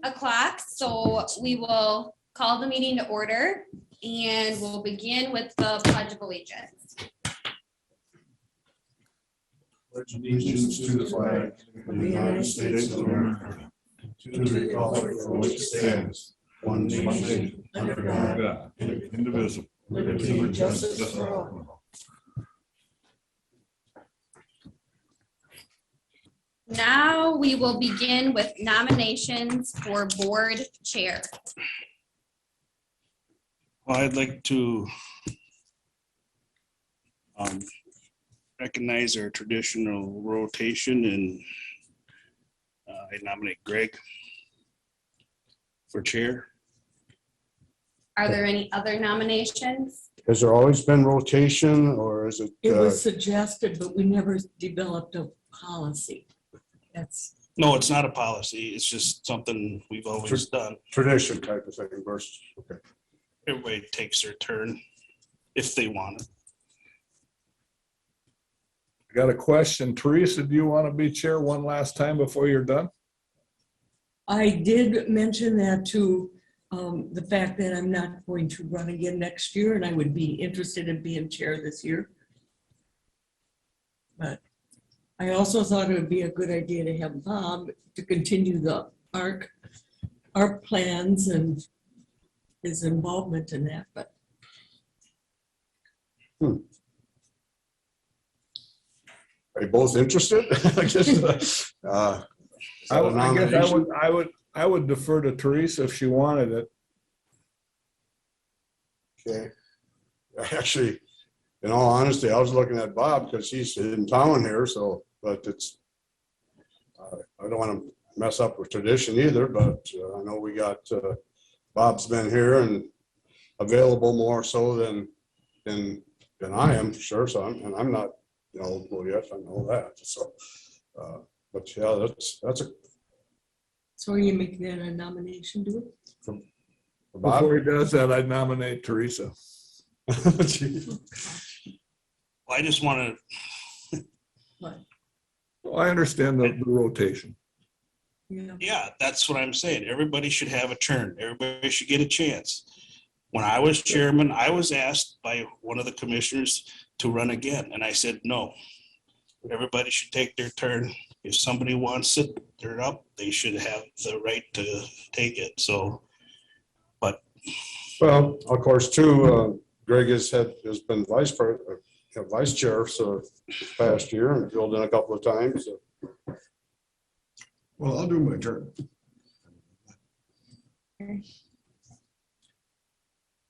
o'clock, so we will call the meeting to order and we'll begin with the Pledge of Allegiance. Pledge allegiance to the flag of the United States of America, to the republic for which it stands, one nation, under God, indivisible, liberty and justice for all. Now we will begin with nominations for board chair. Well, I'd like to recognize our traditional rotation, and I nominate Greg for chair. Are there any other nominations? Has there always been rotation, or is it? It was suggested, but we never developed a policy. No, it's not a policy. It's just something we've always done. Tradition type of thing versus, okay. Everybody takes their turn if they want it. I got a question. Teresa, do you want to be chair one last time before you're done? I did mention that to the fact that I'm not going to run again next year, and I would be interested in being chair this year. But I also thought it would be a good idea to have Bob to continue the ARC plans and his involvement in that, but. Are you both interested? I guess I would defer to Teresa if she wanted it. Okay. Actually, in all honesty, I was looking at Bob because he's in town here, so, but it's, I don't want to mess up with tradition either, but I know we got, Bob's been here and available more so than I am, sure. So I'm not eligible yet. I know that. So, but yeah, that's a. So are you making that a nomination, do it? For Bob? Before he does that, I'd nominate Teresa. Well, I just want to, What? Well, I understand the rotation. yeah, that's what I'm saying. Everybody should have a turn. Everybody should get a chance. When I was chairman, I was asked by one of the commissioners to run again, and I said, no. Everybody should take their turn. If somebody wants it, they're up, they should have the right to take it. So, but. Well, of course, too, Greg has been vice chair so this past year and filled in a couple of times. So. Well, I'll do my turn.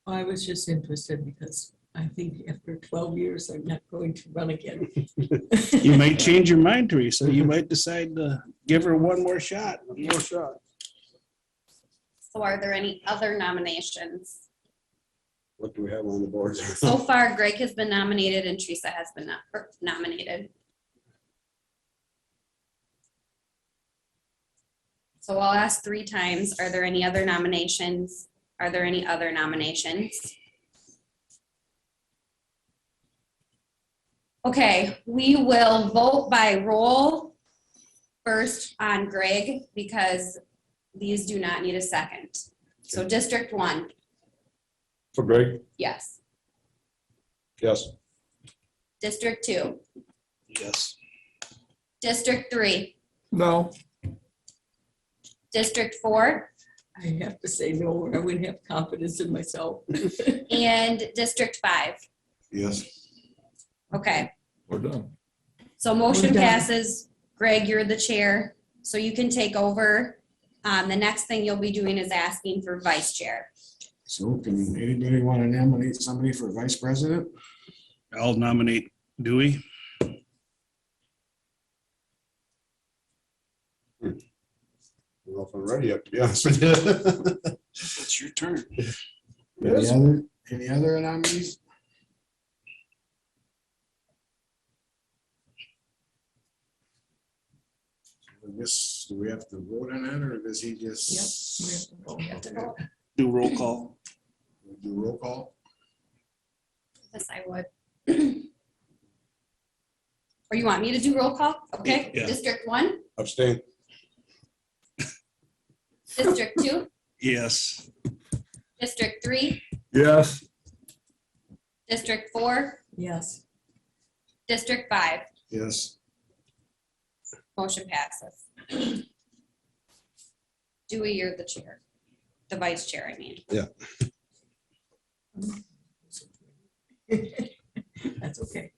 I was just interested because I think after 12 years, I'm not going to run again. You might change your mind, Teresa. You might decide to give her one more shot. So are there any other nominations? What do we have on the board? So far, Greg has been nominated and Teresa has been nominated. So I'll ask 3 times. Are there any other nominations? Are there any other nominations? Okay, we will vote by roll first on Greg because these do not need a second. So District 1. For Greg? Yes. Yes. District 2. Yes. District 3. No. District 4. I have to say no, or I wouldn't have confidence in myself. And District 5. Yes. Okay, We're done. so motion We're done. passes. Greg, you're the chair, so you can take over. The next thing you'll be doing is asking for vice chair. So can anybody want to nominate somebody for vice president? I'll nominate Dewey. I don't know if I'm ready yet, to be honest with you. It's your turn. Yes. Any other nominees? Do we have to vote on that, or does he just? Yep, we have to vote. Do roll call. Do roll call? Yes, I would. Or you want me to do roll call? Okay, Yeah. District 1, Abstain. District 2, Yes. District 3, Yes, District 4, Yes. District 5. Yes. Motion passes. Dewey, you're the chair, the vice chair, I mean. That's okay.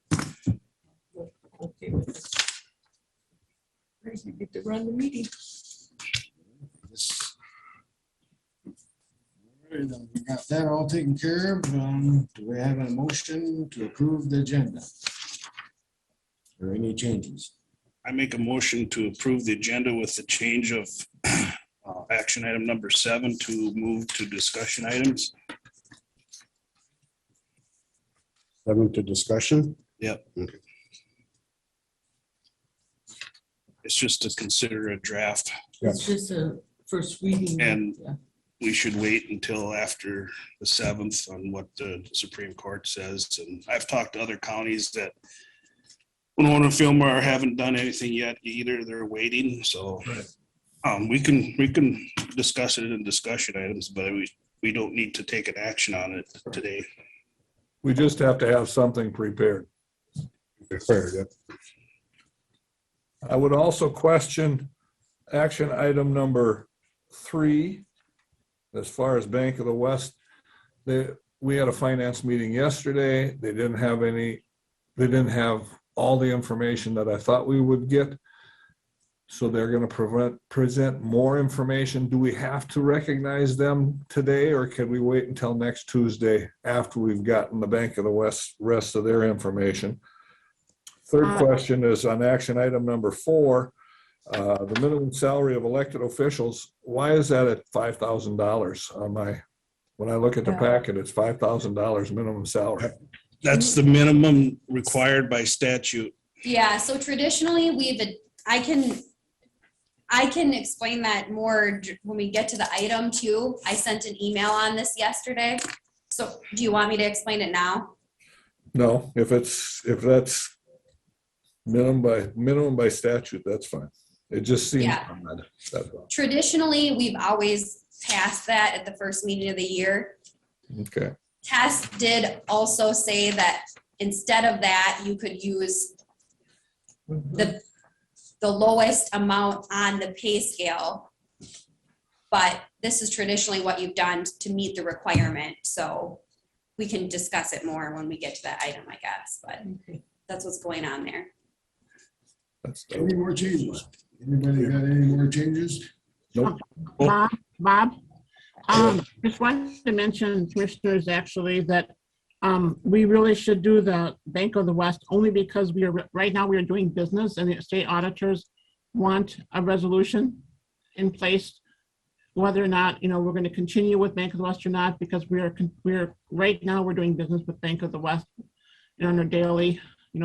Okay with this. Great, you get to run the meeting. This- All right, we got that all taken care of. Do we have a motion to approve the agenda? Or any changes? I make a motion to approve the agenda with the change of action item number 7 to move to discussion items. 7 to discussion. Yep. Okay. It's just to consider a draft. It's just a first reading. And- Yeah. We should wait until after the 7th on what the Supreme Court says. And I've talked to other counties that Winona and Fillmore haven't done anything yet either. They're waiting, so. We can discuss it in discussion items, but we don't need to take an action on it today. we just have to have something prepared. Fair, yeah. I would also question action item number 3, as far as Bank of the West. We had a finance meeting yesterday. They didn't have all the information that I thought we would get. So they're going to present more information. Do we have to recognize them today, or can we wait until next Tuesday after we've gotten the Bank of the West rest of their information? Third question is on action item number 4, the minimum salary of elected officials. Why is that at $5,000 on when I look at the packet, it's $5,000 minimum salary. That's the minimum required by statute. Yeah, so traditionally, I can explain that more when we get to the item too. I sent an email on this yesterday. So do you want me to explain it now? No, if that's minimum by statute, that's fine. It just seems Yeah. odd. That's all. Traditionally, we've always passed that at the first meeting of the year. Okay, Tess did also say that instead of that, you could use the lowest amount on the pay scale. But this is traditionally what you've done to meet the requirement, so we can discuss it more when we get to that item, I guess, but Okay. that's what's going on there. that's Any more changes? Anybody got any more changes? Bob, just wanted to mention, commissioners, actually, that we really should do the Bank of the West only because right now we are doing business and the state auditors want a resolution in place, whether or not, we're going to continue with Bank of the West or not, because right now we're doing business with Bank of the West on their daily,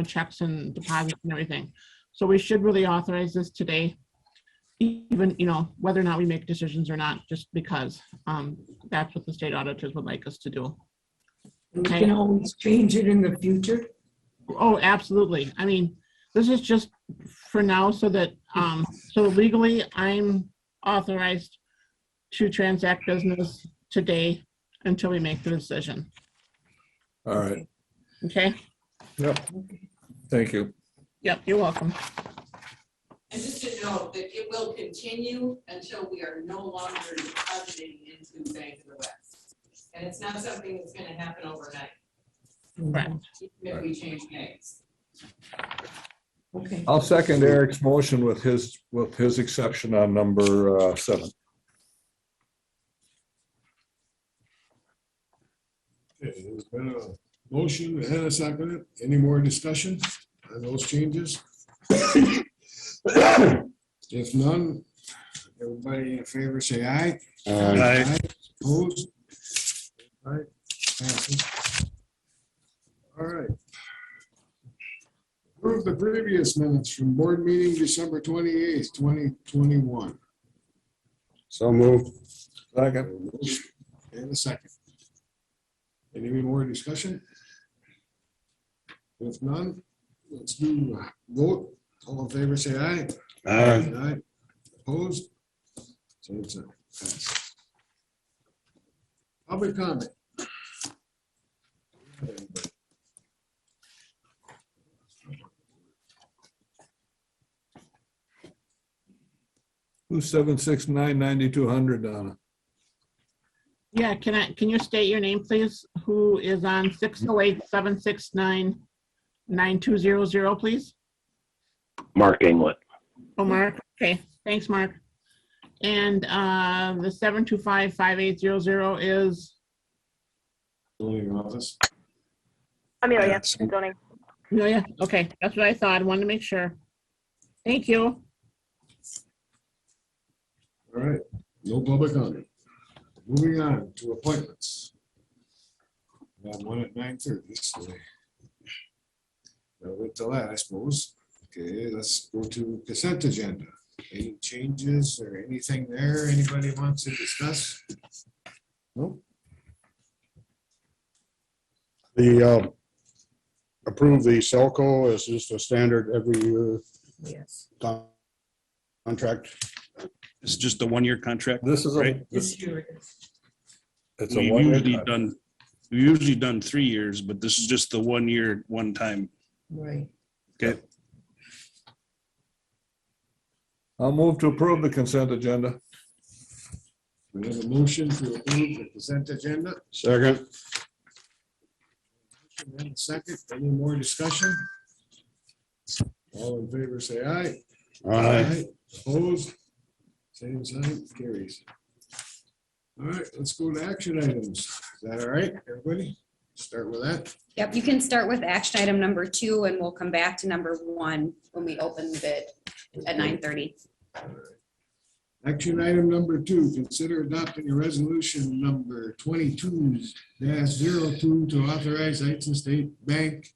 checks and deposits and everything. So we should really authorize this today, even, whether or not we make decisions or not, just because that's what the state auditors would like us to do. We can always change it in the future. Oh, absolutely. I mean, this is just for now so that, so legally I'm authorized to transact business today until we make the decision. all right. Okay? Yep. Thank you. Yep, you're welcome. And just to note that it will continue until we are no longer depositing into Bank of the West. And it's not something that's gonna happen overnight, Right. even if we change names. Okay. I'll second Eric's motion with his exception on number 7. Okay, there's been a motion and a second. Any more discussion on those changes? If none, everybody in favor say aye. Aye. Opposed? Aye. Passes. All right. Approve the previous minutes from board meeting December 28th, 2021. So moved. Second. And a second. Any more discussion? If none, let's do a vote. All in favor, say aye. Aye. Aye. Opposed? So it's Public comment. 276-99200, Donna. Yeah, can you state your name, please? Who is on 608-769-9200, please? Mark England. Oh, Mark, okay, thanks, Mark. And the 725-5800 is, Zoning office. Amelia, Yes. zoning. no, yeah, okay, that's what I thought, I wanted to make sure. Thank you. All right, no public comment. Moving on to appointments. We have one at 9:30, so we'll wait till that, I suppose. Okay, let's go to consent agenda. Any changes or anything there anybody wants to discuss? No? The approve the Selco is just a standard every year Yes. contract. It's just a one-year contract. This is Right. This year it is. It's a We've one-year usually contract. done 3 years, but this is just the 1 year, one time. Right. Okay. I'll move to approve the consent agenda. We have a motion to approve the consent agenda. Second. And a second, any more discussion? All in favor, say aye. Aye. Opposed? Same sign, carries. All right, let's go to action items. Is that all right, everybody? Start with that. Yep, you can start with action item number 2 and we'll come back to number 1 when we open the bid at 9:30. Action item number 2, consider adopting a resolution number 22-02 to authorize Heights and State Bank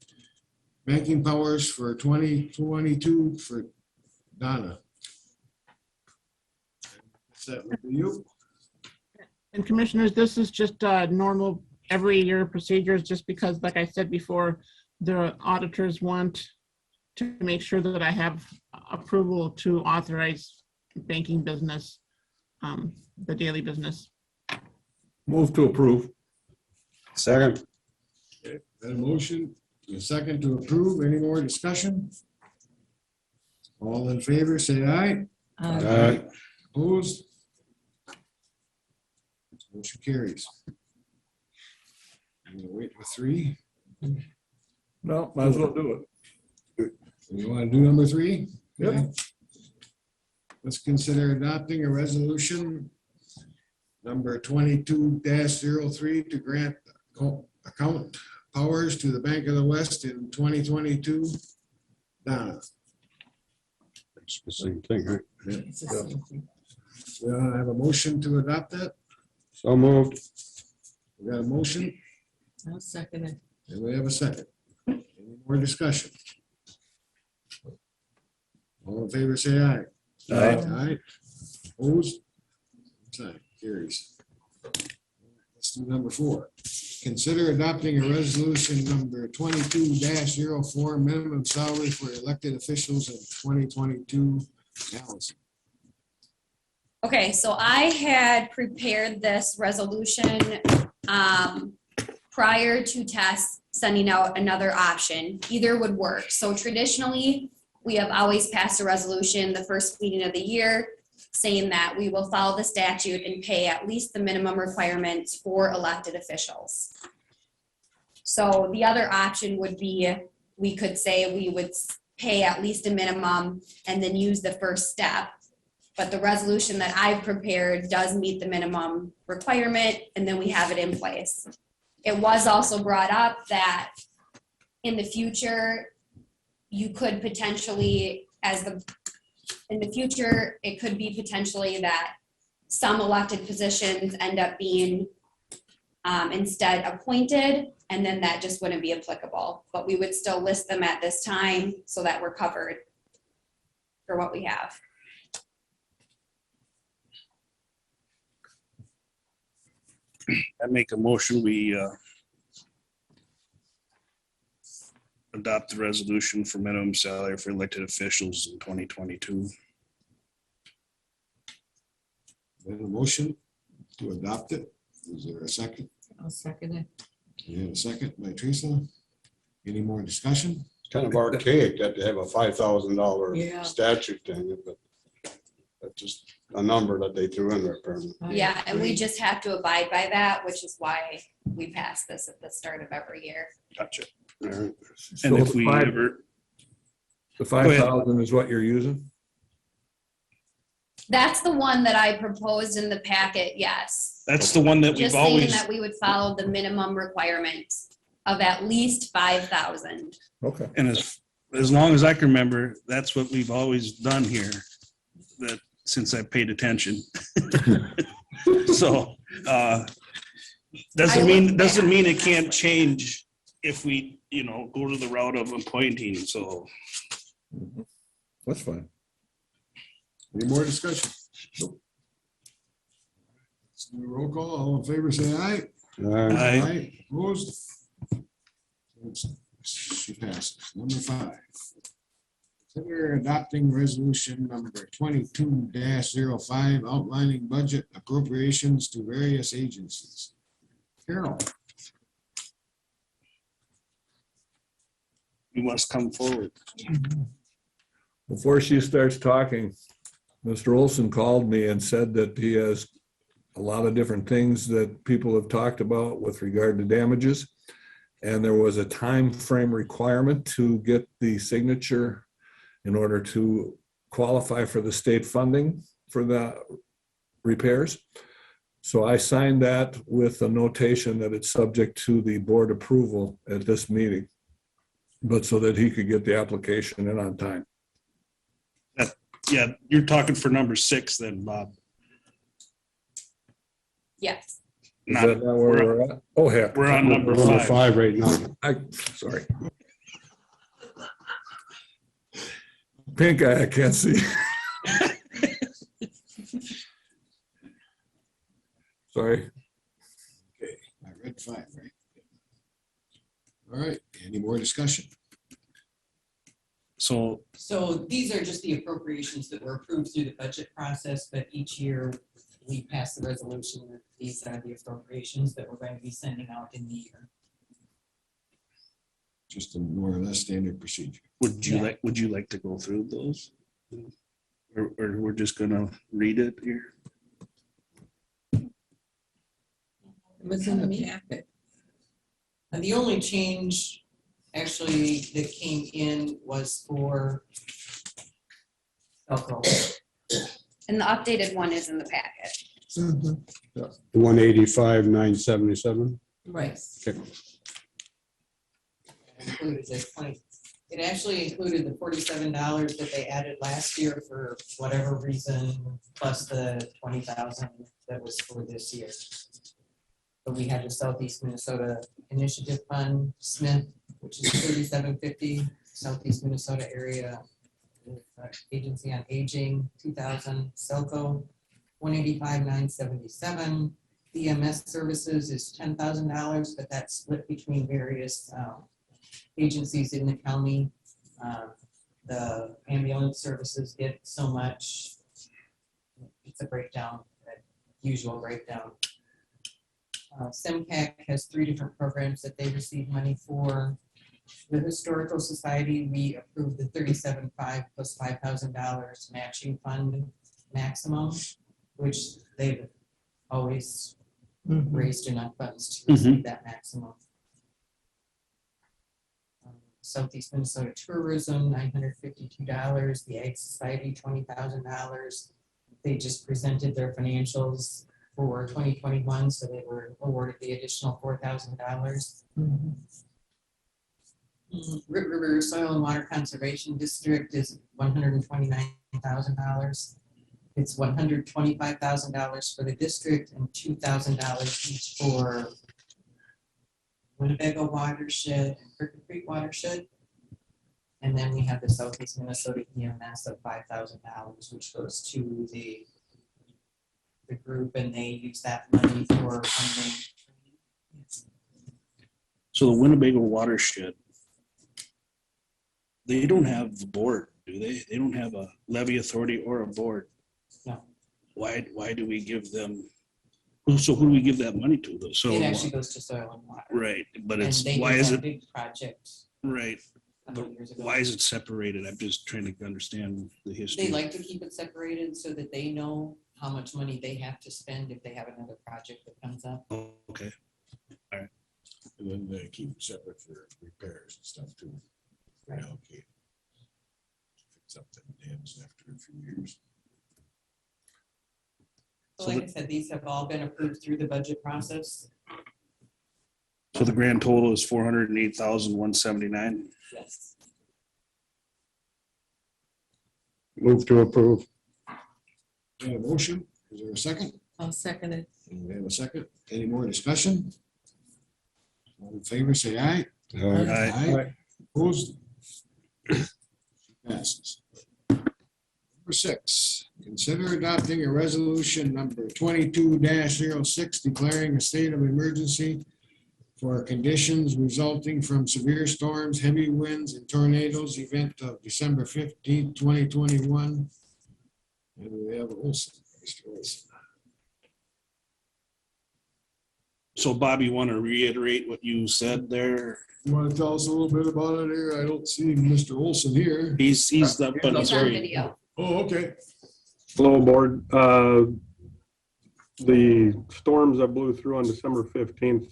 banking powers for 2022 for Donna. That would be you. And commissioners, this is just normal every year procedures, just because, like I said before, the auditors want to make sure that I have approval to authorize banking business, the daily business. Move to approve. Second. Okay, got a motion, a second to approve. Any more discussion? All in favor, say aye. Aye. Opposed? Motion carries. I'm gonna wait for 3. No, might as well do it. You want to do number 3? Yep. Okay. Let's consider adopting a resolution number 22-03 to grant account powers to the Bank of the West in 2022. Donna. It's the same thing, right? It's the same thing. We have a motion to adopt that. So moved. We got a motion I'll second it. and we have a second. Any more discussion? All in favor, say aye. Aye. Aye. Opposed? Sign carries. Let's do number 4. Consider adopting a resolution number 22-04 minimum salary for elected officials in 2022. Allison. Okay, so I had prepared this resolution prior to Tess sending out another option. Either would work. So traditionally, we have always passed a resolution the first meeting of the year saying that we will follow the statute and pay at least the minimum requirements for elected officials. So the other option would be, we could say we would pay at least a minimum and then use the first step. But the resolution that I've prepared does meet the minimum requirement, and then we have it in place. It was also brought up that in the future, you could potentially, in the future, it could be potentially that some elected positions end up being instead appointed, and then that just wouldn't be applicable. But we would still list them at this time so that we're covered for what we have. I make a motion, we adopt the resolution for minimum salary for elected officials in 2022. Then a motion to adopt it. Is there a second? I'll second it. And a second by Teresa. Any more discussion? It's kind of archaic that they have a $5,000 Yeah. statute thing, but that's just a number that they threw in there apparently. Yeah, and we just have to abide by that, which is why we pass this at the start of every year. Gotcha. All right. So And if we ever, the ahead. 5,000 is what you're using? That's the one that I proposed in the packet, yes. that's the one that we've Just saying always, that we would follow the minimum requirement of at least 5,000. Okay. and as long as I can remember, that's what we've always done here, that since I paid attention. So, doesn't mean it can't change if we, go to the route of appointing, so. That's fine. Any more discussion? Nope. Let's do a roll call. All in favor, say aye. Aye. Opposed? She passes. Number 5. Consider adopting resolution number 22-05 outlining budget appropriations to various agencies. Carol, You must come forward. Before she starts talking, Mr. Olson called me and said that he has a lot of different things that people have talked about with regard to damages. And there was a time frame requirement to get the signature in order to qualify for the state funding for the repairs. So I signed that with a notation that it's subject to the board approval at this meeting, but so that he could get the application in on time. Yeah, you're talking for number 6 then, Bob. Yes. Is Not- that not where we're at? Oh, heck. We're on number Number 5. 5 right now. Sorry. Pink eye, I can't see. Sorry. okay, I read 5, right? All right, any more discussion? So So these are just the appropriations that were approved through the budget process, but each year we pass the resolution that these are the appropriations that we're going to be sending out in the year. Just a more or less standard procedure. would Yeah. you like to go through those? Or we're just gonna read it here? It was in the packet. And the only change actually that came in was for Elko. And the updated one is in the packet. The 185,977. Right. Okay. Included the 20 It actually included the $47 that they added last year for whatever reason, plus the 20,000 that was for this year. But we had the Southeast Minnesota Initiative Fund, Smith, which is 3750, Southeast Minnesota Area Agency on Aging, 2,000, Selco, 185,977. EMS services is $10,000, but that's split between various agencies in the county. The ambulance services get so much. It's a breakdown, a usual breakdown. SEMCAC has 3 different programs that they receive money for. The Historical Society, we approved the $37,500 plus $5,000 matching fund maximum, which they've always raised enough funds to receive that maximum. Southeast Minnesota Tourism, $952. The Ag Society, $20,000. They just presented their financials for 2021, so they were awarded the additional $4,000. Rip River Soil and Water Conservation District is $129,000. It's $125,000 for the district and $2,000 each for Winnebago Watershed and Crooked Creek Watershed. And then we have the Southeast Minnesota EMS of $5,000, which goes to the group, and they use that money for funding. So the Winnebago Watershed, they don't have the board, do they? They don't have a levy authority or a board. No. why do we give them? So who do we give that money to though? So It actually goes to soil and water. right, but And it's they why did is that it big project right? a couple years ago. Why is it separated? I'm just trying to understand the history. They like to keep it separated so that they know how much money they have to spend if they have another project that comes up. Oh, okay. And then they keep it separate for repairs and stuff too. Allocate. Fix up the dams after a few years. So like I said, these have all been approved through the budget process. So the grand total is 408,179. Yes. Move to approve. We have a motion, is there a second? I'll second it. We have a second, any more discussion? All in favor, say aye. Aye. Opposed? Passes. Number 6, consider adopting a resolution number 22-06 declaring a state of emergency for conditions resulting from severe storms, heavy winds, and tornadoes, event of December 15th, 2021. And we have Olson, Mr. Olson. So Bob, you want to reiterate what you said there? You want to tell us a little bit about it here? I don't see Mr. Olson here. He's up on the He's on screen. video. Oh, okay. Hello, board. The storms that blew through on December 15th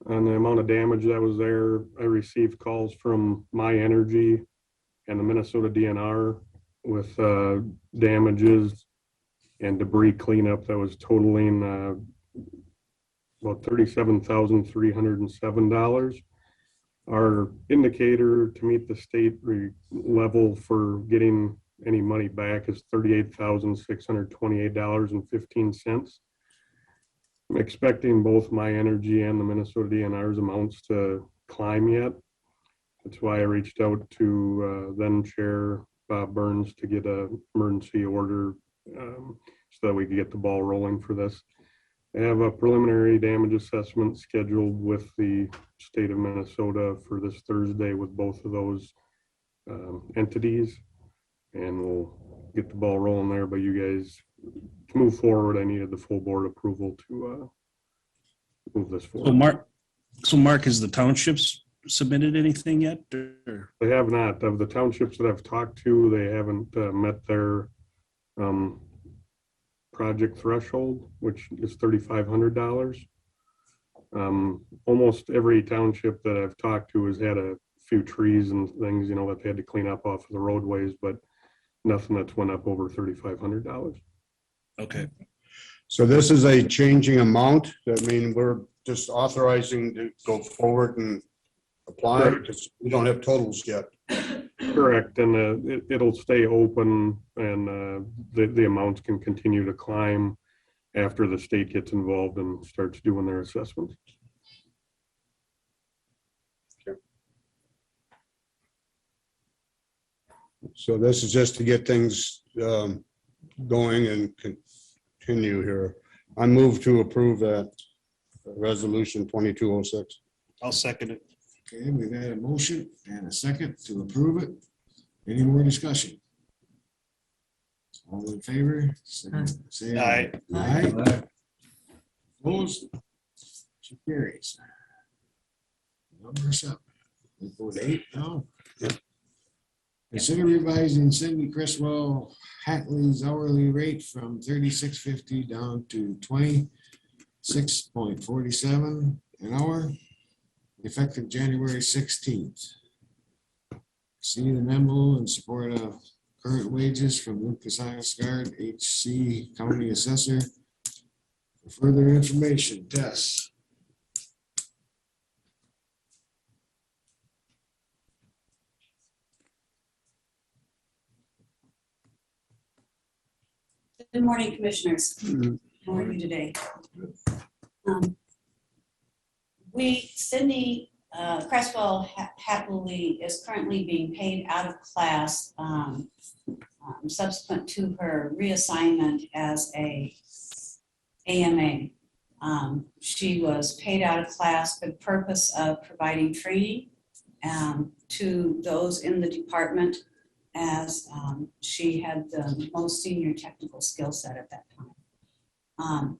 and the amount of damage that was there, I received calls from My Energy and the Minnesota DNR with damages and debris cleanup that was totaling about $37,307. Our indicator to meet the state level for getting any money back is $38,628.15. I'm expecting both My Energy and the Minnesota DNR's amounts to climb yet. That's why I reached out to then Chair Bob Burns to get an emergency order so that we could get the ball rolling for this. I have a preliminary damage assessment scheduled with the state of Minnesota for this Thursday with both of those entities, and we'll get the ball rolling there. But you guys, to move forward, I needed the full board approval to move this forward. So Mark, has the townships submitted anything yet? Or? They have not. Of the townships that I've talked to, they haven't met their project threshold, which is $3,500. Almost every township that I've talked to has had a few trees and things, that they had to clean up off of the roadways, but nothing that's went up over $3,500. Okay. So this is a changing amount. I mean, we're just authorizing to go forward and apply because we don't have totals yet. Correct, and it'll stay open, and the amounts can continue to climb after the state gets involved and starts doing their assessments. So this is just to get things going and continue here. I move to approve that resolution 2206. I'll second it. Okay, we've had a motion and a second to approve it. Any more discussion? All in favor? Say aye. Aye. Opposed? Motion carries. Number 7. We go to 8 now. Consider revising Cindy Criswell Hatley's hourly rate from $36.50 down to $26.47 an hour, effective January 16th. See the memo in support of current wages from Lucas Iosgard, HC County Assessor. For further information, Tess. Good morning, Commissioners. How are you today? Cindy Creswell Hatley is currently being paid out of class subsequent to her reassignment as a AMA. She was paid out of class for the purpose of providing training to those in the department as she had the most senior technical skill set at that time.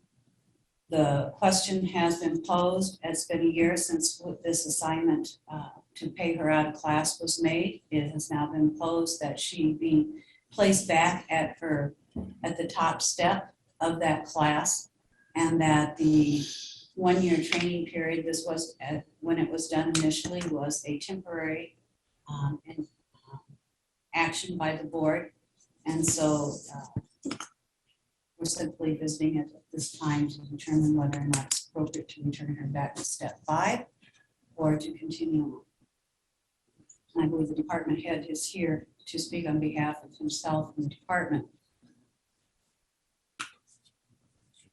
The question has been posed. It's been a year since this assignment to pay her out of class was made. It has now been posed that she be placed back at the top step of that class, and that the one-year training period, this was when it was done initially, was a temporary action by the board. And so we're simply visiting it at this time to determine whether or not it's appropriate to return her back to step 5 or to continue on. And I believe the department head is here to speak on behalf of himself and the department.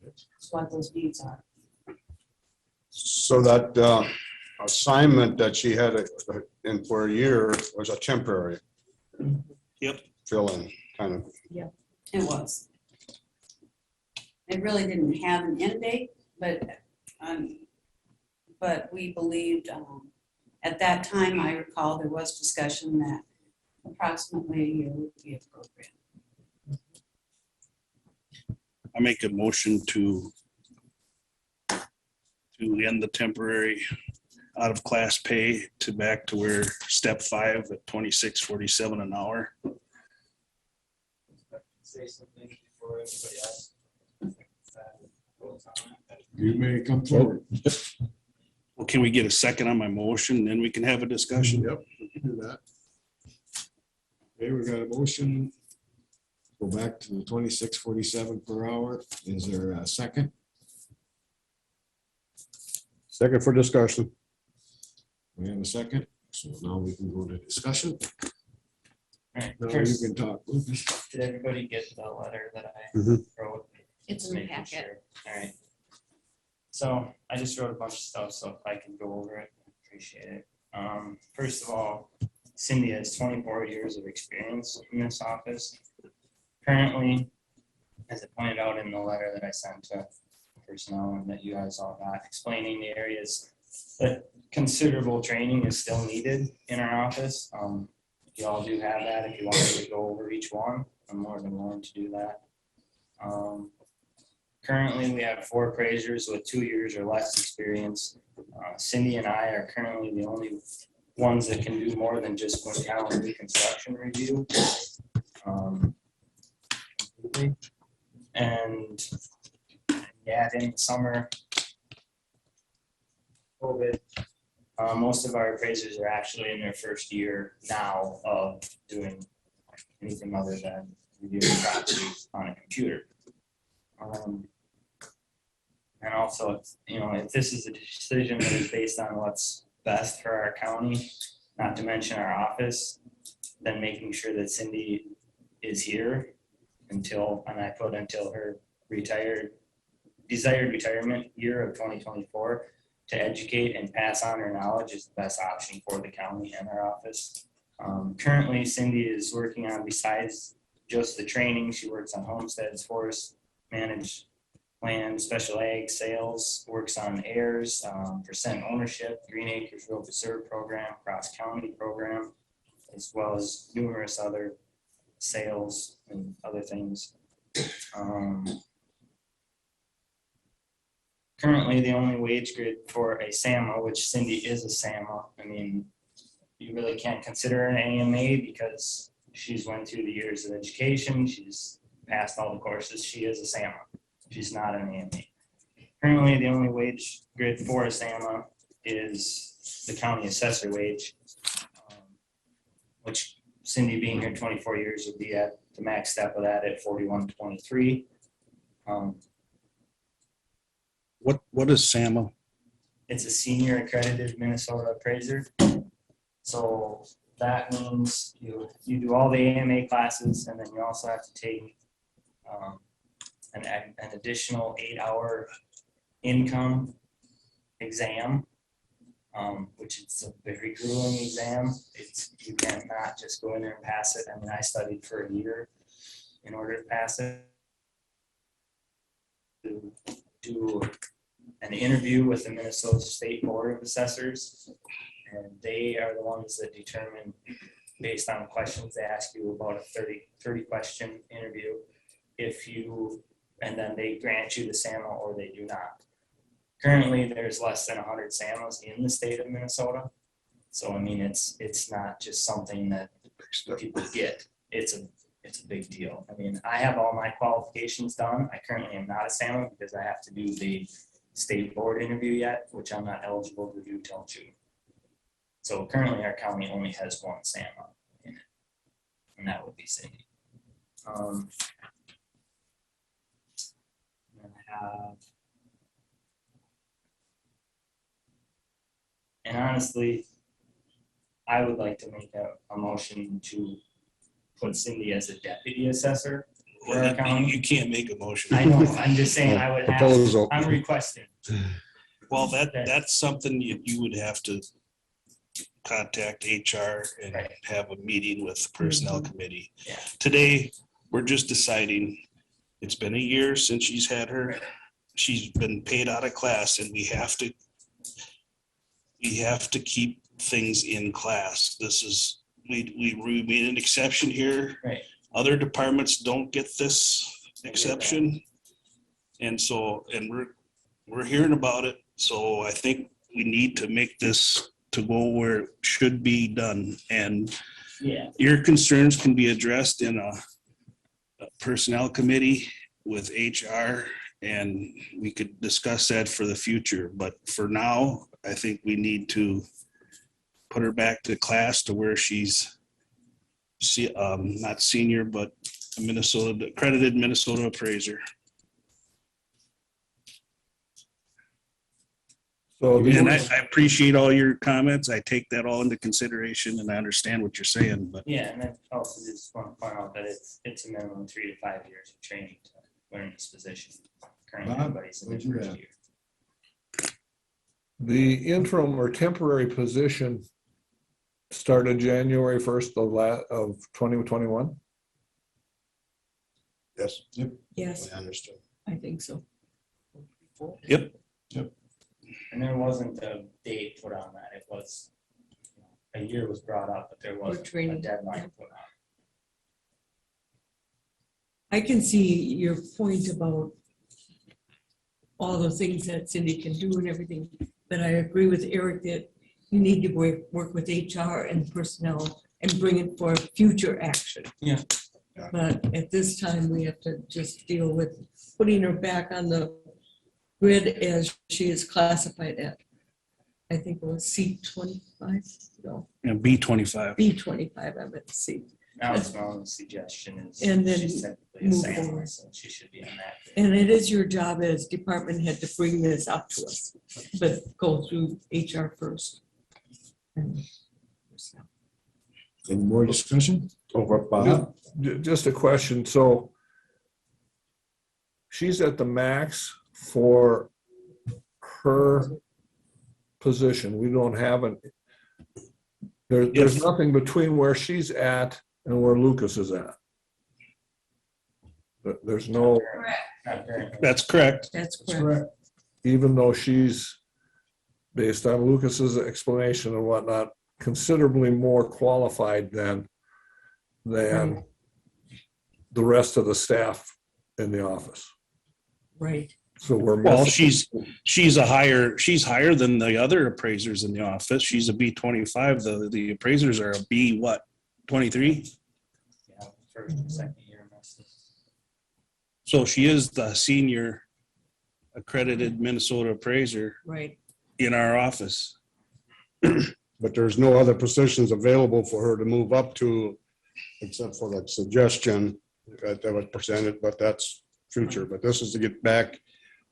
That's what those needs are. So that assignment that she had in for a year was a temporary Yep. fill-in kind of. It was. It really didn't have an end date, but we believed at that time, I recall there was discussion that approximately a year would be appropriate. I make a motion to end the temporary out of class pay to back to where step 5 at $26.47 an hour. Say something before anybody else. You may come forward. Well, can we get a second on my motion? Then we can have a discussion. Yep, we can do that. Okay, we got a motion. Go back to the 26.47 per hour. Is there a second? Second for discussion. We have a second, so now we can go to discussion. Alright, Now you first, can talk, Lucas. did everybody get the letter that I Mhm. wrote? It's in the Making packet. sure. Alright. So I just wrote a bunch of stuff, so if I can go over it, I appreciate it. First of all, Cindy has 24 years of experience in this office. Currently, as I pointed out in the letter that I sent to personnel and that you guys all got, explaining the areas that considerable training is still needed in our office. You all do have that. If you want me to go over each one, I'm more than willing to do that. Currently, we have 4 appraisers with 2 years or less experience. Cindy and I are currently the only ones that can do more than just one county reconstruction review. And yeah, in the summer, COVID, most of our appraisers are actually in their first year now of doing anything other than reviewing properties on a computer. And also, you know, if this is a decision that is based on what's best for our county, not to mention our office, then making sure that Cindy is here until, and I put until her desired retirement year of 2024, to educate and pass on her knowledge is the best option for the county and our office. Currently, Cindy is working on, besides just the training, she works on homesteads, forest, managed land, special ag, sales, works on heirs, percent ownership, Green Acres Rural Preserve Program, cross county program, as well as numerous other sales and other things. Currently, the only wage grid for a SAMA, which Cindy is a SAMA, I mean, you really can't consider her an AMA because she's went through the years of education, she's passed all the courses, she is a SAMA. She's not an AMA. Currently, the only wage grid for a SAMA is the county assessor wage, which Cindy being here 24 years would be at the max step of that at 4123. What is SAMA? It's a senior accredited Minnesota appraiser. So that means you do all the AMA classes, and then you also have to take an additional 8-hour income exam, which is a very grueling exam. You cannot just go in there and pass it. I mean, I studied for a year in order to pass it. To do an interview with the Minnesota State Board of Assessors, and they are the ones that determine based on questions they ask you about a 30 question interview. And then they grant you the SAMA or they do not. Currently, there's less than 100 SAMAs in the state of Minnesota. So, I mean, it's not just something that people get. It's a big deal. I mean, I have all my qualifications done. I currently am not a SAMA because I have to do the state board interview yet, which I'm not eligible to do till June. So currently our county only has one SAMA in it, and that would be Cindy. And I have, and honestly, I would like to make a motion to put Cindy as a deputy assessor for our county. You can't make a motion. I know, I'm just saying I would have, Proposal. I'm requesting. Well, that's something you would have to contact HR and Right. have a meeting with the personnel committee. Yeah. Today, we're just deciding, it's been a year since she's been paid out of class, and we have to keep things in class. This is, we made an exception here. Right. Other departments don't get this exception. And so, and we're hearing about it. So I think we need to make this to go where it should be done. And Yeah. your concerns can be addressed in a personnel committee with HR, and we could discuss that for the future. But for now, I think we need to put her back to class to where she's not senior, but a accredited Minnesota appraiser. So And I appreciate all your comments. I take that all into consideration, and I understand what you're saying, but Yeah, and I also just want to point out that it's a minimum 3 to 5 years of training to learn this position. Currently, Bob, everybody's in their what'd you first have? year. the interim or temporary position started January 1st of 2021. Yes, Yes, I understand. I think so. yep. And there wasn't a date put on that. It was, a year was brought up, but there wasn't a training, deadline put on. I can see your point about all the things that Cindy can do and everything, but I agree with Eric that you need to work with HR and personnel and bring it for future action. Yeah. But at this time, we have to just deal with putting her back on the grid as she is classified at. I think it was C25, no, And B25. B25, I meant C. That was my only suggestion is And then she's technically a move SAMA, forward. so she should be on that. And it is your job as department head to bring this up to us, but go through HR first. And Any more discussion? Over, Bob? Just a question. So she's at the max for her position. We don't have there's nothing between where she's at and where Lucas is at. There's no, Not currently. That's correct. That's That's correct. correct. even though she's, based on Lucas's explanation and whatnot, considerably more qualified than the rest of the staff in the office. Right. So we're Well, missing. she's higher than the other appraisers in the office. She's a B25. The appraisers are a B what, 23? Yeah, first and second year. mostly. So she is the senior accredited Minnesota appraiser Right. in our office. But there's no other positions available for her to move up to, except for that suggestion that was presented, but that's future. But this is to get back.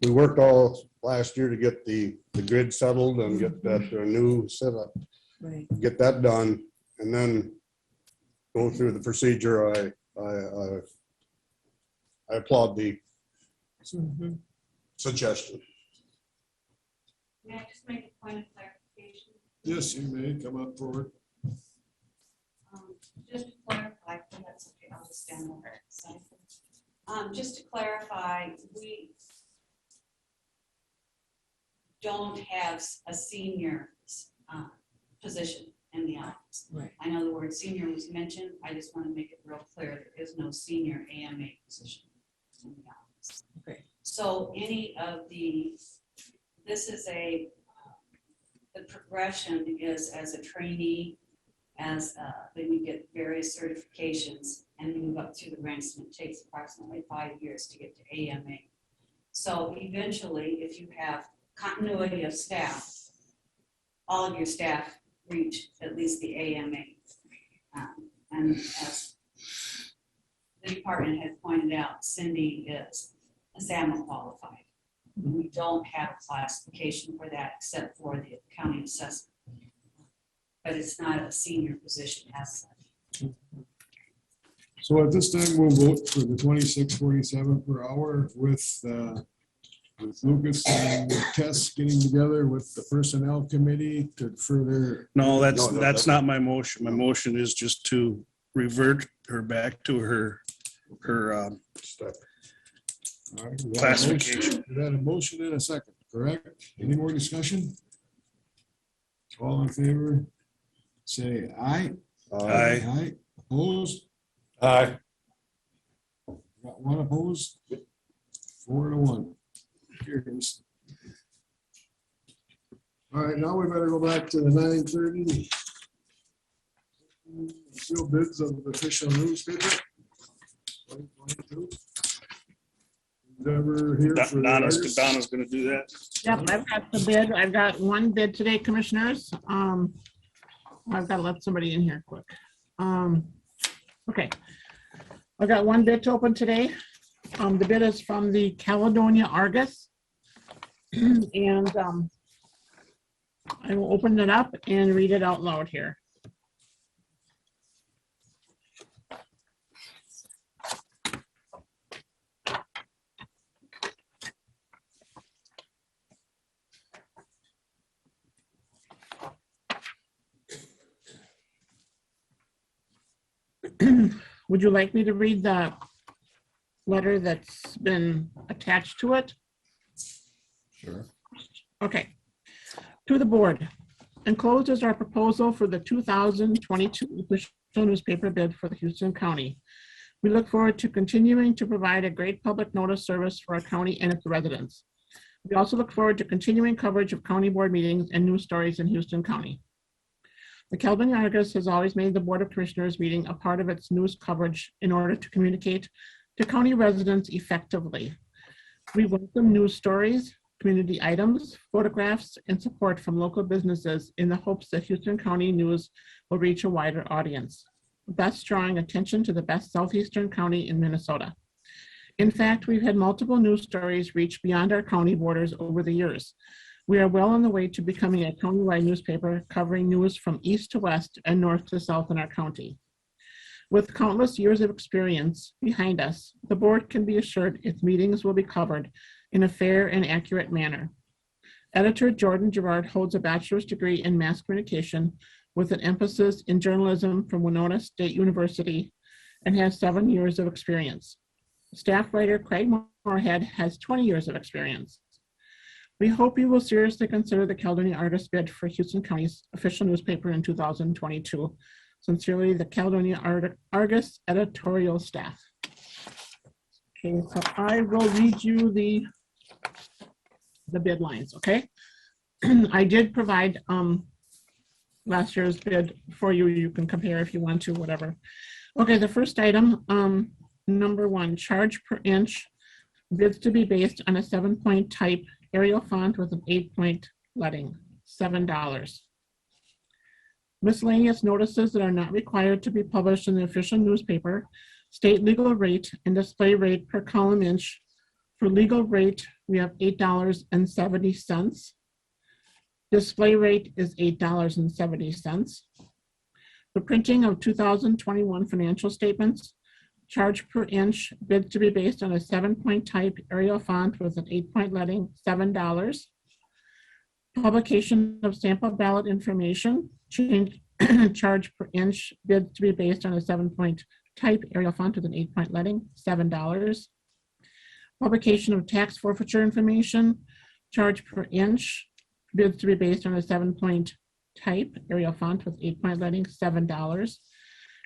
We worked all last year to get the grid settled and get that new setup, Right. get that done, and then go through the procedure. I applaud the Mhm. suggestion. May I just make a point of clarification? Yes, you may come up forward. Just to clarify, if that's okay, I'll just stand over. Just to clarify, we don't have a senior position in the office. office. Right. I know the word senior was mentioned. I just want to make it real clear, there is no senior AMA position in the office. Okay. So any of this is the progression is as a trainee, then you get various certifications and move up through the ranks, and it takes approximately 5 years to get to AMA. So eventually, if you have continuity of staff, all of your staff reach at least the AMA. And as the department had pointed out, Cindy is a SAMA qualified. We don't have a classification for that except for the county assessment. But it's not a senior position as such. So at this time, we'll vote for the 26.47 per hour with Lucas and Tess getting together with the personnel committee to further. No, that's that's- not my motion. My motion is just to revert her back to her Step. All right, we got a classification. motion- we got a motion in a second, correct? Any more discussion? All in favor, say aye. Aye. Aye, opposed? Aye. Got one opposed? 4-1. Carries. All right, now we better go back to the 9:30. Seal bids of the official newspaper. 2022. Never here for the artists. Donna's gonna do that. Yep, I've got the bid. I've got one bid today, commissioners. I've got to let somebody in here quick. Okay. I've got one bid to open today. The bid is from the Caledonia Argus. And I will open it up and read it out loud here. Would you like me to read the letter that's been attached to it? Sure. Okay. To the board, enclosed is our proposal for the 2022 official newspaper bid for the Houston County. We look forward to continuing to provide a great public notice service for our county and its residents. We also look forward to continuing coverage of county board meetings and news stories in Houston County. The Caledonia Argus has always made the Board of Commissioners meeting a part of its news coverage in order to communicate to county residents effectively. We welcome news stories, community items, photographs, and support from local businesses in the hopes that Houston County news will reach a wider audience, thus drawing attention to the best southeastern county in Minnesota. In fact, we've had multiple news stories reach beyond our county borders over the years. We are well on the way to becoming a countywide newspaper covering news from east to west and north to south in our county. With countless years of experience behind us, the board can be assured its meetings will be covered in a fair and accurate manner. Editor Jordan Gerard holds a bachelor's degree in mass communication with an emphasis in journalism from Winona State University and has 7 years of experience. Staff writer Craig Moorhead has 20 years of experience. We hope you will seriously consider the Caledonia Argus bid for Houston County's official newspaper in 2022. Sincerely, the Caledonia Argus editorial staff. Okay, so I will read you the bid lines, okay? I did provide last year's bid for you. You can compare if you want to, whatever. Okay, the first item, number 1, charge per inch, bids to be based on a 7-point type Arial font with an 8-point leading, $7. Miscellaneous notices that are not required to be published in the official newspaper, state legal rate and display rate per column inch. For legal rate, we have $8.70. Display rate is $8.70. The printing of 2021 financial statements, charge per inch, bid to be based on a 7-point type Arial font with an 8-point leading, $7. Publication of sample ballot information, charge per inch, bid to be based on a 7-point type Arial font with an 8-point leading, $7. Publication of tax forfeiture information, charge per inch, bids to be based on a 7-point type, Arial font with 8-point lettering, $7.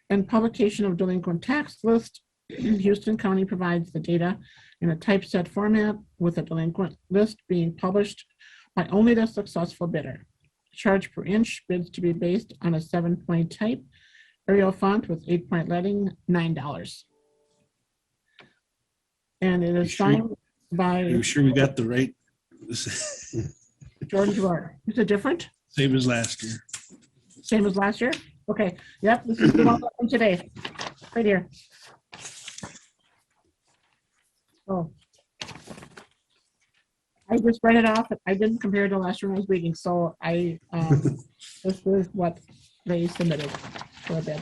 And publication of delinquent tax list. Houston County provides the data in a typeset format with a delinquent list being published by only the successful bidder. Charge per inch, bids to be based on a 7-point type, Arial font with 8-point lettering, $9. And it is sure? signed Are by you sure we got the right? Jordan Gerard. Is it different? Same as last year. Same as last year? Okay, yep, this is the one from today, right here. Oh. I just read it off. I didn't compare it to last year when I was reading, so this is what they submitted for a bid.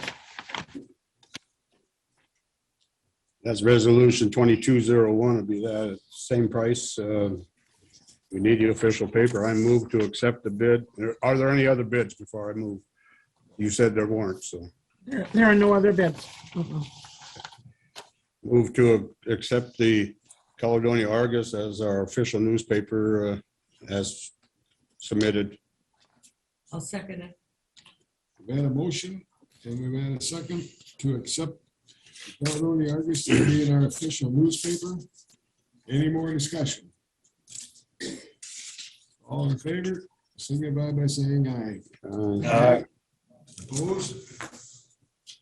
That's resolution 2201 would be that, same price. We need the official paper. I move to accept the bid. Are there any other bids before I move? You said there weren't, so. There are no other bids. Move to accept the Caledonia Argus as our official newspaper as submitted. I'll second it. We've had a motion and we've had a second to accept Caledonia Argus to be in our official newspaper. Any more discussion? All in favor, signify by saying aye. Aye. Opposed?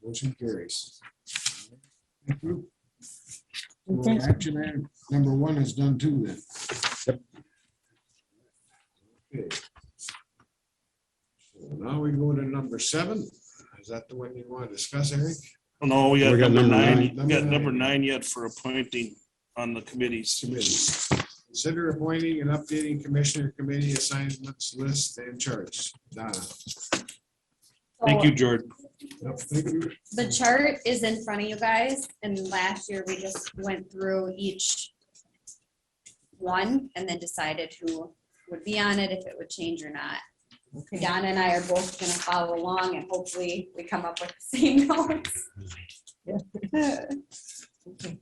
Motion carries. Thank you. Well, action item number 1 is done too then. Okay. So now we go to number 7. Is that the one you want to discuss, Eric? Oh, no, we got We got number number 9. nine. We got number 9 yet for appointing on the committees. Committees. Consider appointing and updating commissioner committee assignments list and charts. Donna. Thank you, Jordan. Yep, thank you. The chart is in front of you guys, and last year we just went through each one and then decided who would be on it, if it would change or not. Okay. Donna and I are both gonna follow along and hopefully we come up with the same notes. Okay.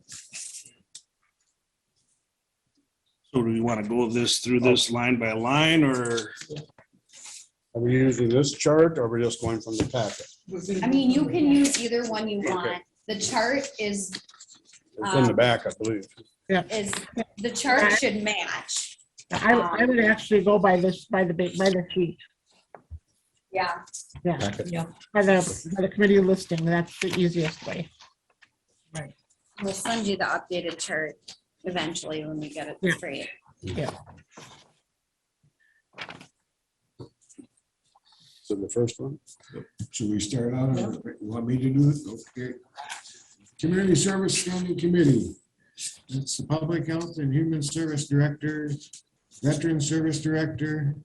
So do we want to go through this line by line, or? Are we using this chart or are we just going from the packet? I mean, you can use either one you want. The chart is, It's in the back, I believe. the chart should match. I would actually go by this, by the sheet. Yeah. Yeah, Packet. Yeah, by the committee listing. That's the easiest way. We'll send you the updated chart eventually when we get it Yeah. straight. So the first one? Should we start out? You want me to do it? Okay. Community Service Standing Committee. It's the Public Health and Human Service Director, Veteran Service Director.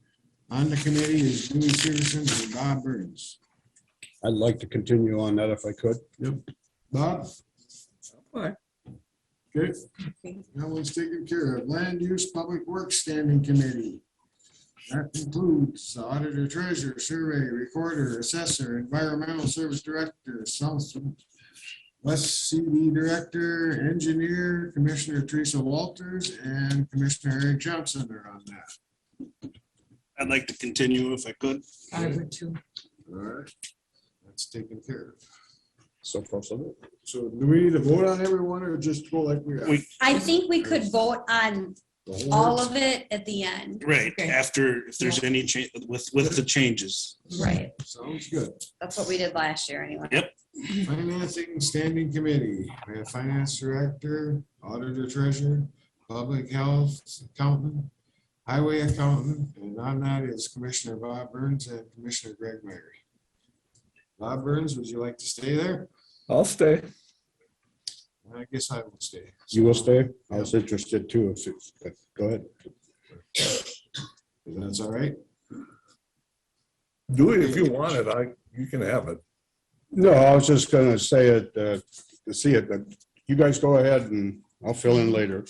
On the committee is Julie Citizens and Bob Burns. I'd like to continue on that if I could. Yep. Bob? Aye. Okay, that one's taken care of. Land Use Public Works Standing Committee. That includes the Auditor, Treasurer, Survey, Recorder, Assessor, Environmental Service Director, West CD Director, Engineer, Commissioner Teresa Walters, and Commissioner Eric Johnson are on that. I'd like to continue if I could. I would too. All right, that's taken care of. So far, so good. So do we need to vote on everyone or just go like we are? I think we could vote on The whole all list? of it at the end. Right, Okay. after, if there's any change with the changes. Right. Sounds good. That's what we did last year anyway. Yep. Financing Standing Committee, we have Finance Director, Auditor Treasurer, Public Health Accountant, Highway Accountant, and on that is Commissioner Bob Burns and Commissioner Greg Myrie. Bob Burns, would you like to stay there? I'll stay. I guess I will stay. You will stay? I was interested too. Go ahead. That's all right. Do it if you want it. You can have it. No, I was just gonna say it, to see it, but you guys go ahead and I'll fill in later.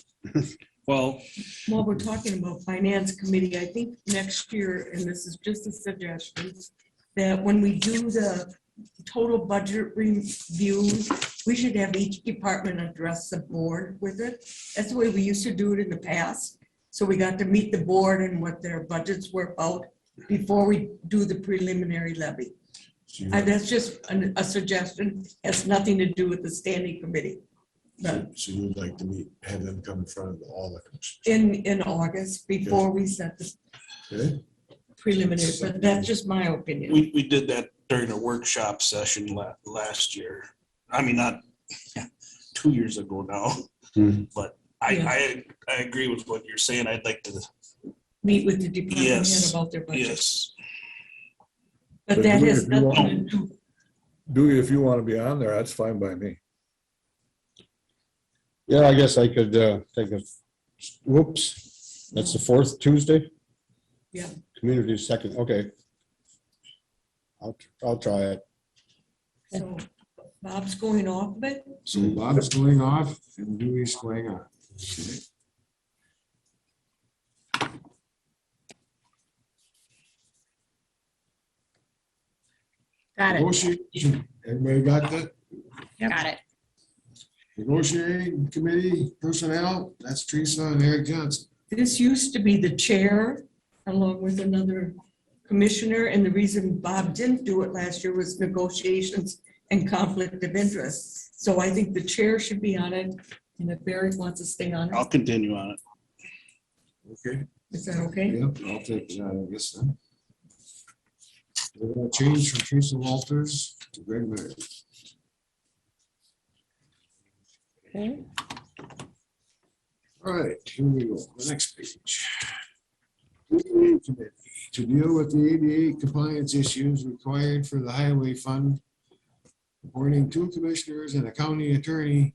Well, While we're talking about finance committee, I think next year, and this is just a suggestion, that when we do the total budget review, we should have each department address the board with it. That's the way we used to do it in the past. So we got to meet the board and what their budgets were about before we do the preliminary levy. That's just a suggestion, has nothing to do with the standing committee. But So you'd like to have them come in front of all the commissioners? in August, before we set the Okay. preliminary, but that's just my opinion. We did that during a workshop session last year. I mean, not 2 years ago now, but I agree with what you're saying. I'd like to. Meet with the department head Yes, about their budget. yes. But But that do it has if you want. nothing to do. Dewey, if you want to be on there, that's fine by me. Yeah, I guess I could take a, whoops, that's the fourth Tuesday? Yeah. Community second, okay. I'll try it. So Bob's going off of it? So Bob's going off and Dewey's going on. Okay. Got it. Negotiation, everybody got that? Got it. Negotiating committee personnel, that's Teresa and Eric Johnson. This used to be the chair along with another commissioner, and the reason Bob didn't do it last year was negotiations and conflict of interest. So I think the chair should be on it, and if Eric wants to stay on I'll it, continue on it. Okay. is that okay? Yep, I'll take that, I guess then. We're gonna change from Teresa Walters to Greg Mary. Okay. All right, here we go, the next page. ADA committee, to deal with the ADA compliance issues required for the highway fund. Appointing 2 commissioners and a county attorney's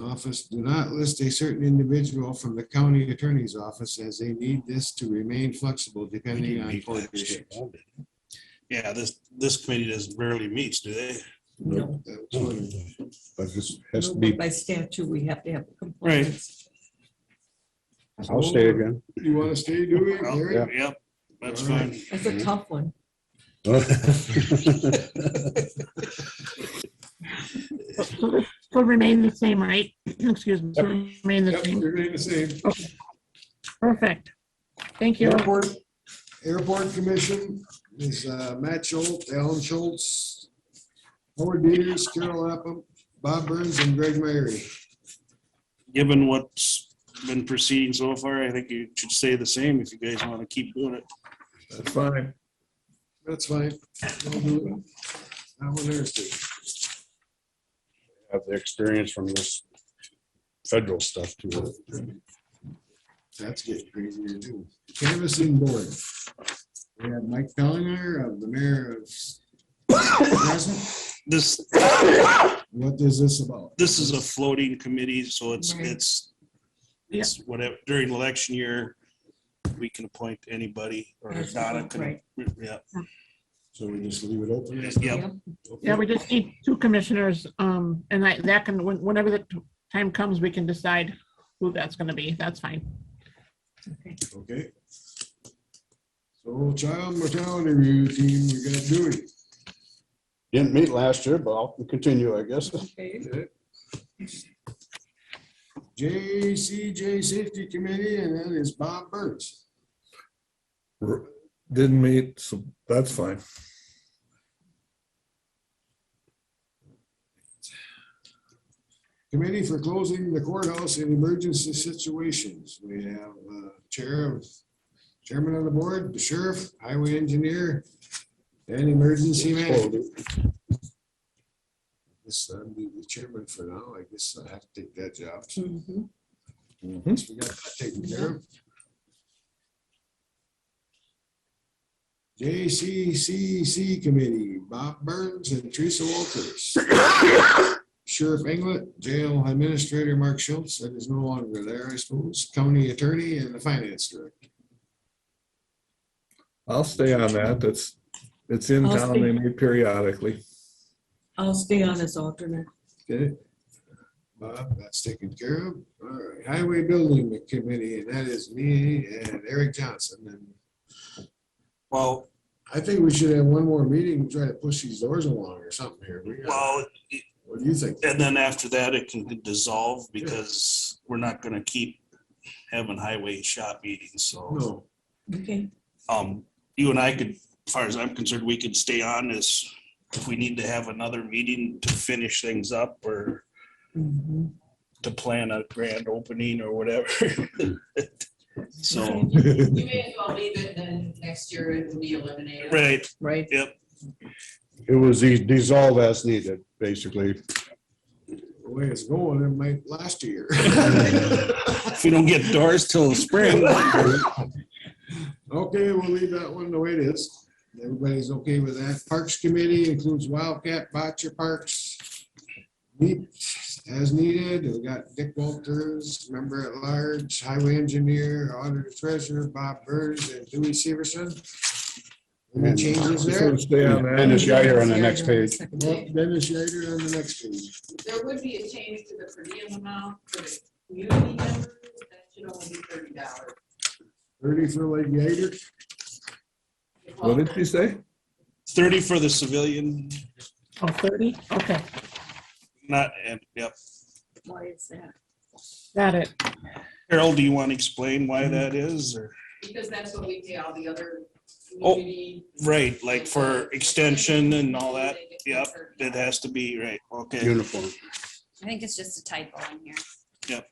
office do not list a certain individual from the county attorney's office, as they need this to remain flexible depending on court issues. Yeah, this committee doesn't rarely meets, do they? No. But this has No, to but be, by statute, we have to have compliance. I'll stay again. You want to stay, Dewey? Well, Eric? Yep, that's All right. fine. That's a tough one. So remain the same, right? Excuse me, so remain the Yep, same. remain the same. Perfect. Thank you. Airport Commission is Matt Schultz, Alan Schultz, Howard Dieters, Carol Lapham, Bob Burns, and Greg Myrie. Given what's been proceeding so far, I think you should say the same if you guys want to keep doing it. That's fine. That's fine. We'll do it. That one there's the Have the experience from this federal stuff too. That's getting crazier too. Canvassing board. We have Mike Pellinger of the mayor of Crescent. This What is this about? this is a floating committee, so it's Right. it's whatever during election year, we can appoint anybody or Yes, Donna can. right. Yeah, So we just leave it open? Yep. Yeah, we just need 2 commissioners, and that can, whenever the time comes, we can decide who that's gonna be. That's fine. Okay. So child mortality review team, we got Dewey. Didn't meet last year, but I'll continue, I guess. Okay. JCJ Safety Committee, and that is Bob Burns. Didn't meet, so that's fine. Committee for closing the courthouse in emergency situations. We have chairman of the board, the sheriff, highway engineer, and emergency manager. Guess I'll be the chairman for now. I guess I have to take that job. Mhm. Guess we got that taken care of. JCCC Committee, Bob Burns and Teresa Walters. Sheriff Englet, Jail Administrator Mark Schultz, that is no longer there, I suppose, County Attorney and the Finance Director. I'll stay on that. It's in I'll town, stay. they meet periodically. I'll stay on as alternate. Okay. Bob, that's taken care of. All right, Highway Building Committee, and that is me and Eric Johnson. And well, I think we should have one more meeting, and try to push these doors along or something here. well, What do you think? and then after that, it can dissolve because we're not gonna keep having highway shop meetings, so. No, Okay. you and I could, as far as I'm concerned, we could stay on as if we need to have another meeting to finish things up or to plan a grand opening or whatever. So, You may as well leave it, then next year it will be eliminated. right, Right. yep. It was dissolved as needed, basically. The way it's going, it might last a year. If we don't get doors till the spring. Okay, we'll leave that one the way it is. Everybody's okay with that. Parks Committee includes Wildcat, Bocce Parks. Meet as needed. We got Dick Walters, member at large, highway engineer, auditor treasurer, Bob Burrs, and Dewey Severson. Any changes there? Stay on that. Dennis Yager on the next page. Dennis Yager on the next page. There would be a change to the per diem amount for the community members. That should only be $30. 30 for Lake Yager. What did she say? 30 for the civilian, Oh, 30? Okay, not, and yep. Why is that? got it. Carol, do you want to explain why that is or? Because that's what we pay all the other Oh, community. right, like for extension and all that. Yep, it has to be, right, okay. Uniform. I think it's just a typo in here, Yep.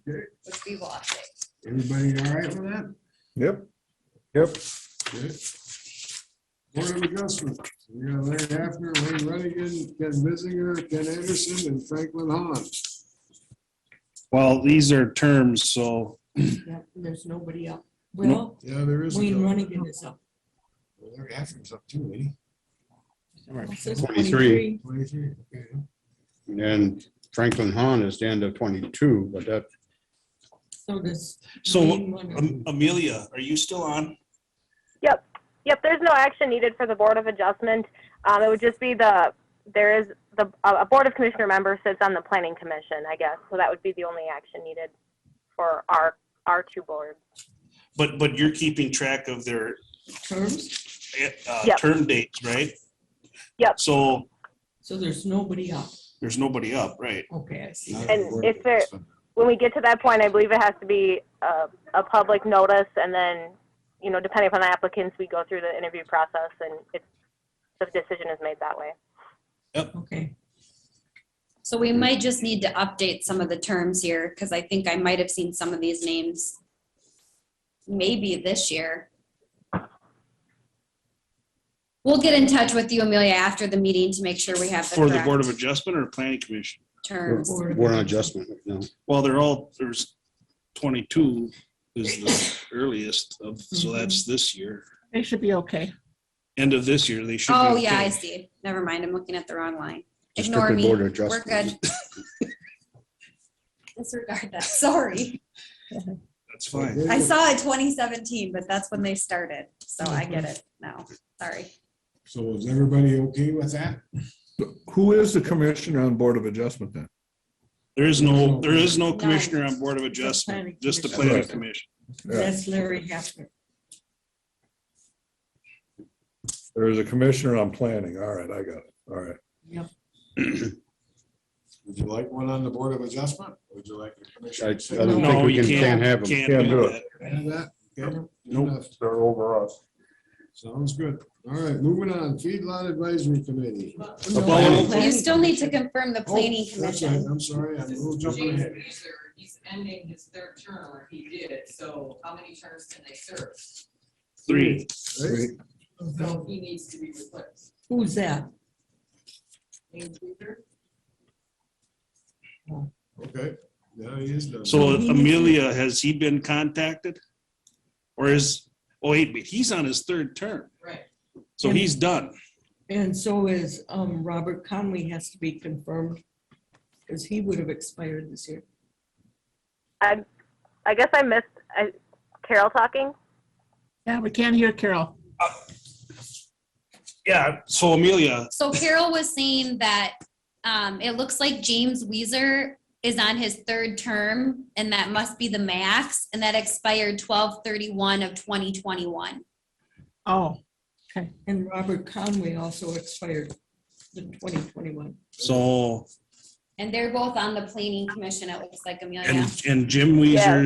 which we will update. Everybody all right with that? Yep. Yep. Good. Board of Adjustment. We got Larry Hafner, Wayne Runnigan, Ken Bissinger, Ken Anderson, and Franklin Hahn. Well, these are terms, so Yeah, there's nobody up. Well, Yeah, there is. Wayne Runnigan is up. Larry Hafner's up too, ain't It says 23. 23, okay. And Franklin Hahn is the end of 22, but that, So does. So, Wayne Runnigan. Amelia, are you still on? Yep, there's no action needed for the Board of Adjustment. It would just be a Board of Commissioner member sits on the Planning Commission, I guess. So that would be the only action needed for our two boards. But you're keeping track of their Terms? Yep. term dates, right? Yep. So So there's nobody up. there's nobody up, right? Okay, I see. And if there, when we get to that point, I believe it has to be a public notice, and then, you know, depending upon the applicants, we go through the interview process, and the decision is made that way. Okay. So we might just need to update some of the terms here, because I think I might have seen some of these names maybe this year. We'll get in touch with you, Amelia, after the meeting to make sure we have the For the Board of correct Adjustment or Planning Commission? terms. Board of Adjustment, no. Well, there's 22 is the earliest of, so that's this year. They should be okay. End of this year, they should. Oh, be yeah, I okay. see. Never mind, I'm looking at the wrong line. Just Ignore strictly me. Board of We're Adjustment. good. Disregard that, sorry. That's fine. I saw it 2017, but that's when they started, so I get it now. Sorry. So is everybody okay with that? Who is the commissioner on Board of Adjustment then? There is no commissioner on Board of Adjustment, Planning just the Commission. Planning Commission. That's Larry Hafner. There is a commissioner on planning. All right, I got it. All right. Yep. Would you like one on the Board of Adjustment? Would you like a I commissioner? don't No, think we you can't have them. Can't Can't do do that. Have that? Okay. Nope. Enough. They're over us. Sounds good. All right, moving on. Feedlot Advisory Committee. Well, You still need to confirm the planning Oh, that's right. commission. I'm sorry, I'm a little jumping James ahead. Weezer, he's ending his third term, or he did, so how many terms can they serve? 3. Right? So he needs to be replaced. Who's that? James Weezer? Okay. Yeah, he is done. So Amelia, has he been contacted? Or wait, but he's on his third term, Right. so he's done. And so is Robert Conley has to be confirmed, because he would have expired this year. I guess I missed Carol talking. Yeah, we can't hear Carol. Yeah, so Amelia, So Carol was saying that it looks like James Weezer is on his third term, and that must be the max, and that expired 12/31 of 2021. Oh, And Robert Conway also expired in 2021. so And they're both on the planning commission, it looks like, Amelia. And Jim Weezer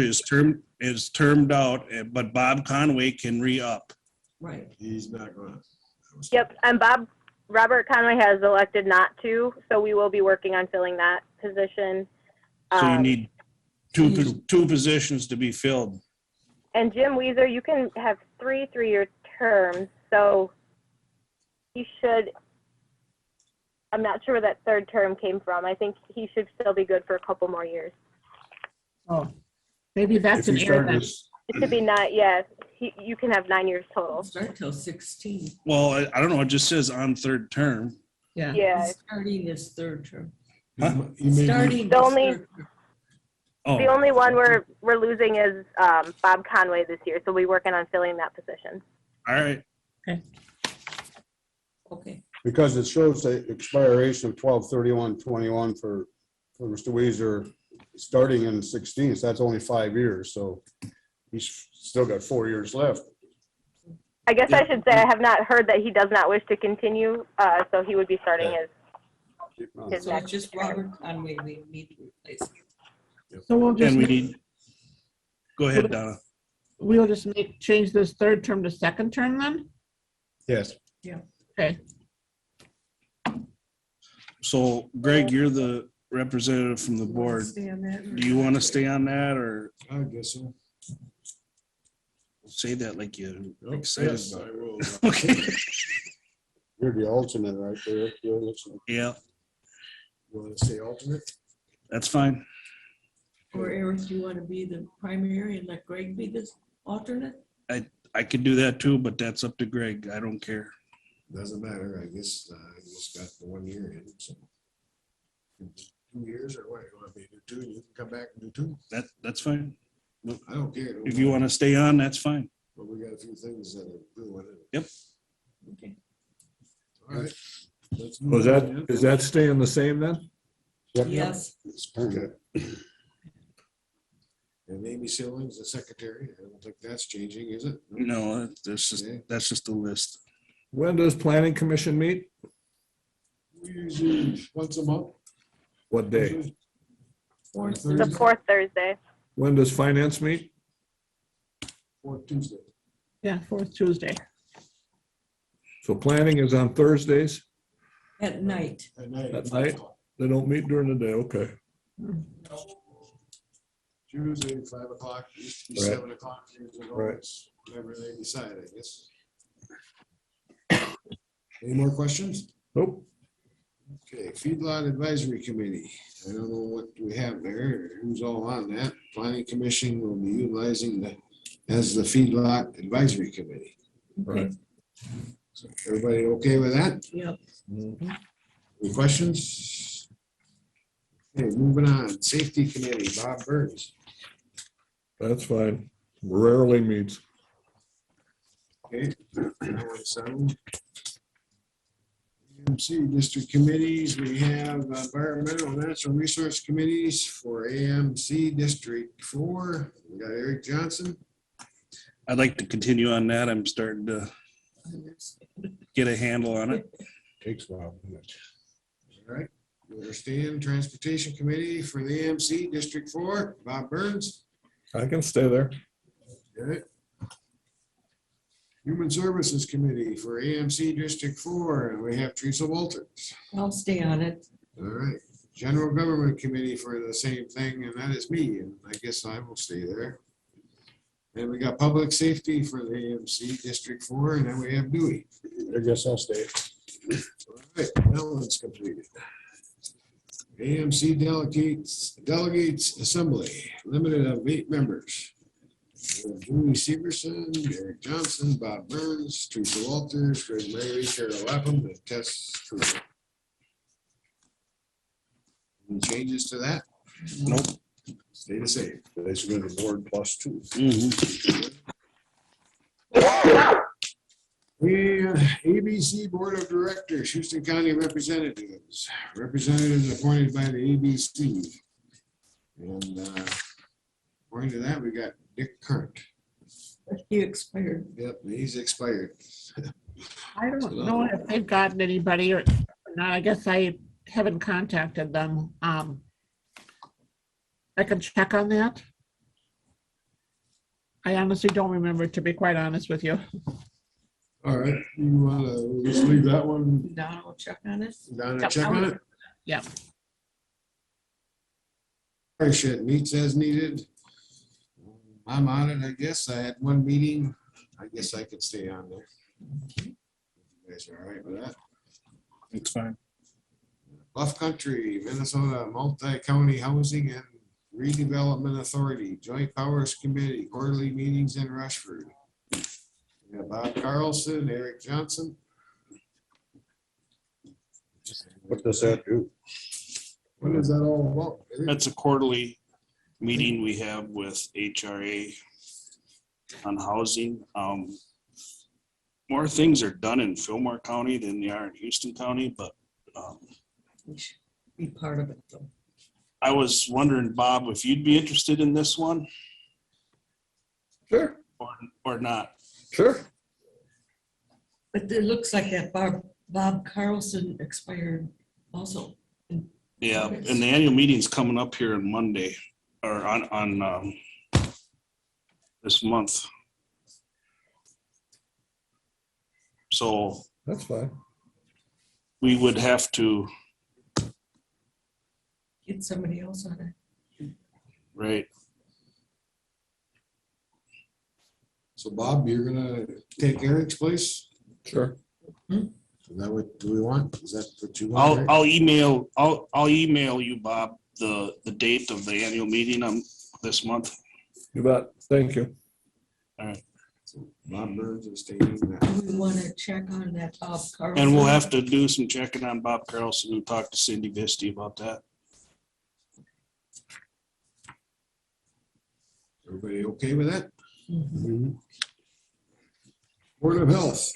is termed out, but Bob Conway can re-up. Right. He's not gonna. Yep, and Robert Conway has elected not to, so we will be working on filling that position. So you need two positions to be filled. And Jim Weezer, you can have 3 3-year terms, so he should, I'm not sure where that third term came from. I think he should still be good for a couple more years. Oh, maybe that's If an you error start then. this, It should be you can have 9 years total. Start till 16. Well, I don't know, it just says on third term. Yeah. Yeah, Starting his third term. Huh? He may be- Starting The his only- third term. the Oh, only one we're losing is Bob Conway this year, so we're working on filling that position. all right. Okay. because it shows the expiration of 12/31/21 for Mr. Weezer starting in 16, so that's only 5 years, so he's still got 4 years left. I guess I should say I have not heard that he does not wish to continue, so he would be starting his So next it's just term. Robert Conway we need to replace. So we'll just, And we need, go ahead, Donna. we'll just change this third term to second term then? Yes. Okay. So Greg, you're the representative from the board. Stay on that, or- Do you want to stay on that or I guess so. say that like you Oh, excited yes, about I will. it? Okay, You're the alternate right there. yeah, You want to say alternate? that's fine. Or Eric, do you want to be the primary and let Greg be the alternate? I could do that too, but that's up to Greg. I don't care. Doesn't matter, I guess, I just got the 1 year in, so. 2 years or what, you want me to do 2, you can come back and do 2, That's fine. I don't care. If you want to stay on, that's fine. But we got a few things that are brewing. Yep. Okay. All right. let's Was move that, on then. is that staying the same then? Yes. It's permanent. And Amy Silling's the secretary, I don't think that's changing, is it? No, that's just a list. When does planning commission meet? We usually once a month. What day? Fourth The Thursday, fourth Thursday. When does finance meet? Fourth Tuesday. Yeah, fourth Tuesday. So planning is on Thursdays At night. At night. At night? They don't meet during the day, okay. Tuesday, 5 o'clock, used to be Right. 7 o'clock, years ago, Right. it's whatever they decide, I guess. Any more questions? Nope. Okay, Feedlot Advisory Committee. I don't know what we have there, who's all on that. Planning Commission will be utilizing as the Feedlot Advisory Committee. Okay. So everybody okay with that? Yep. Any questions? Okay, moving on. Safety Committee, Bob Burns. That's fine. Rarely meets. Okay. So, AMC District Committees, we have Environmental and Natural Resource Committees for AMC District 4. We got Eric Johnson. I'd like to continue on that. I'm starting to get a handle on it. Takes a while. All right. We understand Transportation Committee for the AMC District 4, Bob Burns. I can stay there. Okay. Human Services Committee for AMC District 4, and we have Teresa Walters. I'll stay on it. All right. General Government Committee for the same thing, and that is me, and I guess I will stay there. And we got Public Safety for the AMC District 4, and then we have Dewey. I guess I'll stay. All right, that one's completed. AMC Delegates Assembly, limited of 8 members. Julie Severson, Eric Johnson, Bob Burns, Teresa Walters, Greg Murray, Carol Lapham, and Tess Cruiser. Any changes to that? Nope. Stay the same. Basically the board plus 2. Mhm. And ABC Board of Directors, Houston County Representatives, representatives appointed by the ABC. And according to that, we got Dick Current. He expired. Yep, he's expired. I don't know if they've gotten anybody or not. I guess I haven't contacted them. I can check on that. I honestly don't remember, to be quite honest with you. All right, you wanna just leave that one, Donna will check on it. Donna, Yep, check on it? Yeah. Shit, meets as needed. I'm on it, I guess. I had one meeting. I guess I could stay on there. You guys are all right with that? It's fine. Bluff Country, Minnesota Multi-County Housing and Redevelopment Authority, Joint Powers Committee, quarterly meetings in Rushford. We have Bob Carlson, Eric Johnson. What does that do? What is that all about? Eric? That's a quarterly meeting we have with HRA on housing. More things are done in Fillmore County than they are in Houston County, but We should be part of it though. I was wondering, Bob, if you'd be interested in this one Sure, or not. sure. But it looks like that Bob Carlson expired also. Yeah, and the annual meeting's coming up here on Monday or on this month. So That's fine. we would have to, Get somebody else on it. right? So Bob, you're gonna take Eric's place? Sure. Is that what do we want? Is that what you want? Eric? I'll email you, Bob, the date of the annual meeting this month. You bet. Thank you. So Bob Burns is taking that. Do we want to check on that Bob Carlson? And we'll have to do some checking on Bob Carlson and talk to Cindy Visty about that. Everybody okay with that? Mhm. Board of Health.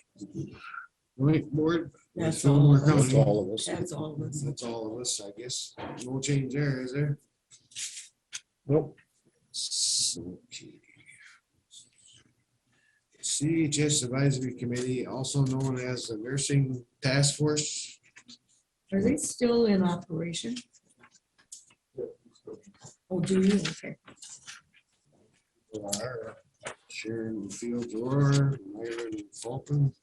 Joint board. That's Fillmore all. County. That's all of us. That's all of us. That's all of us, I guess. No change there, is there? Nope. Okay. CHS Advisory Committee, also known as the Nursing Task Force. Are they still in operation? Oh, do you? Okay. Sharon Fields Roar, Myron Fulton,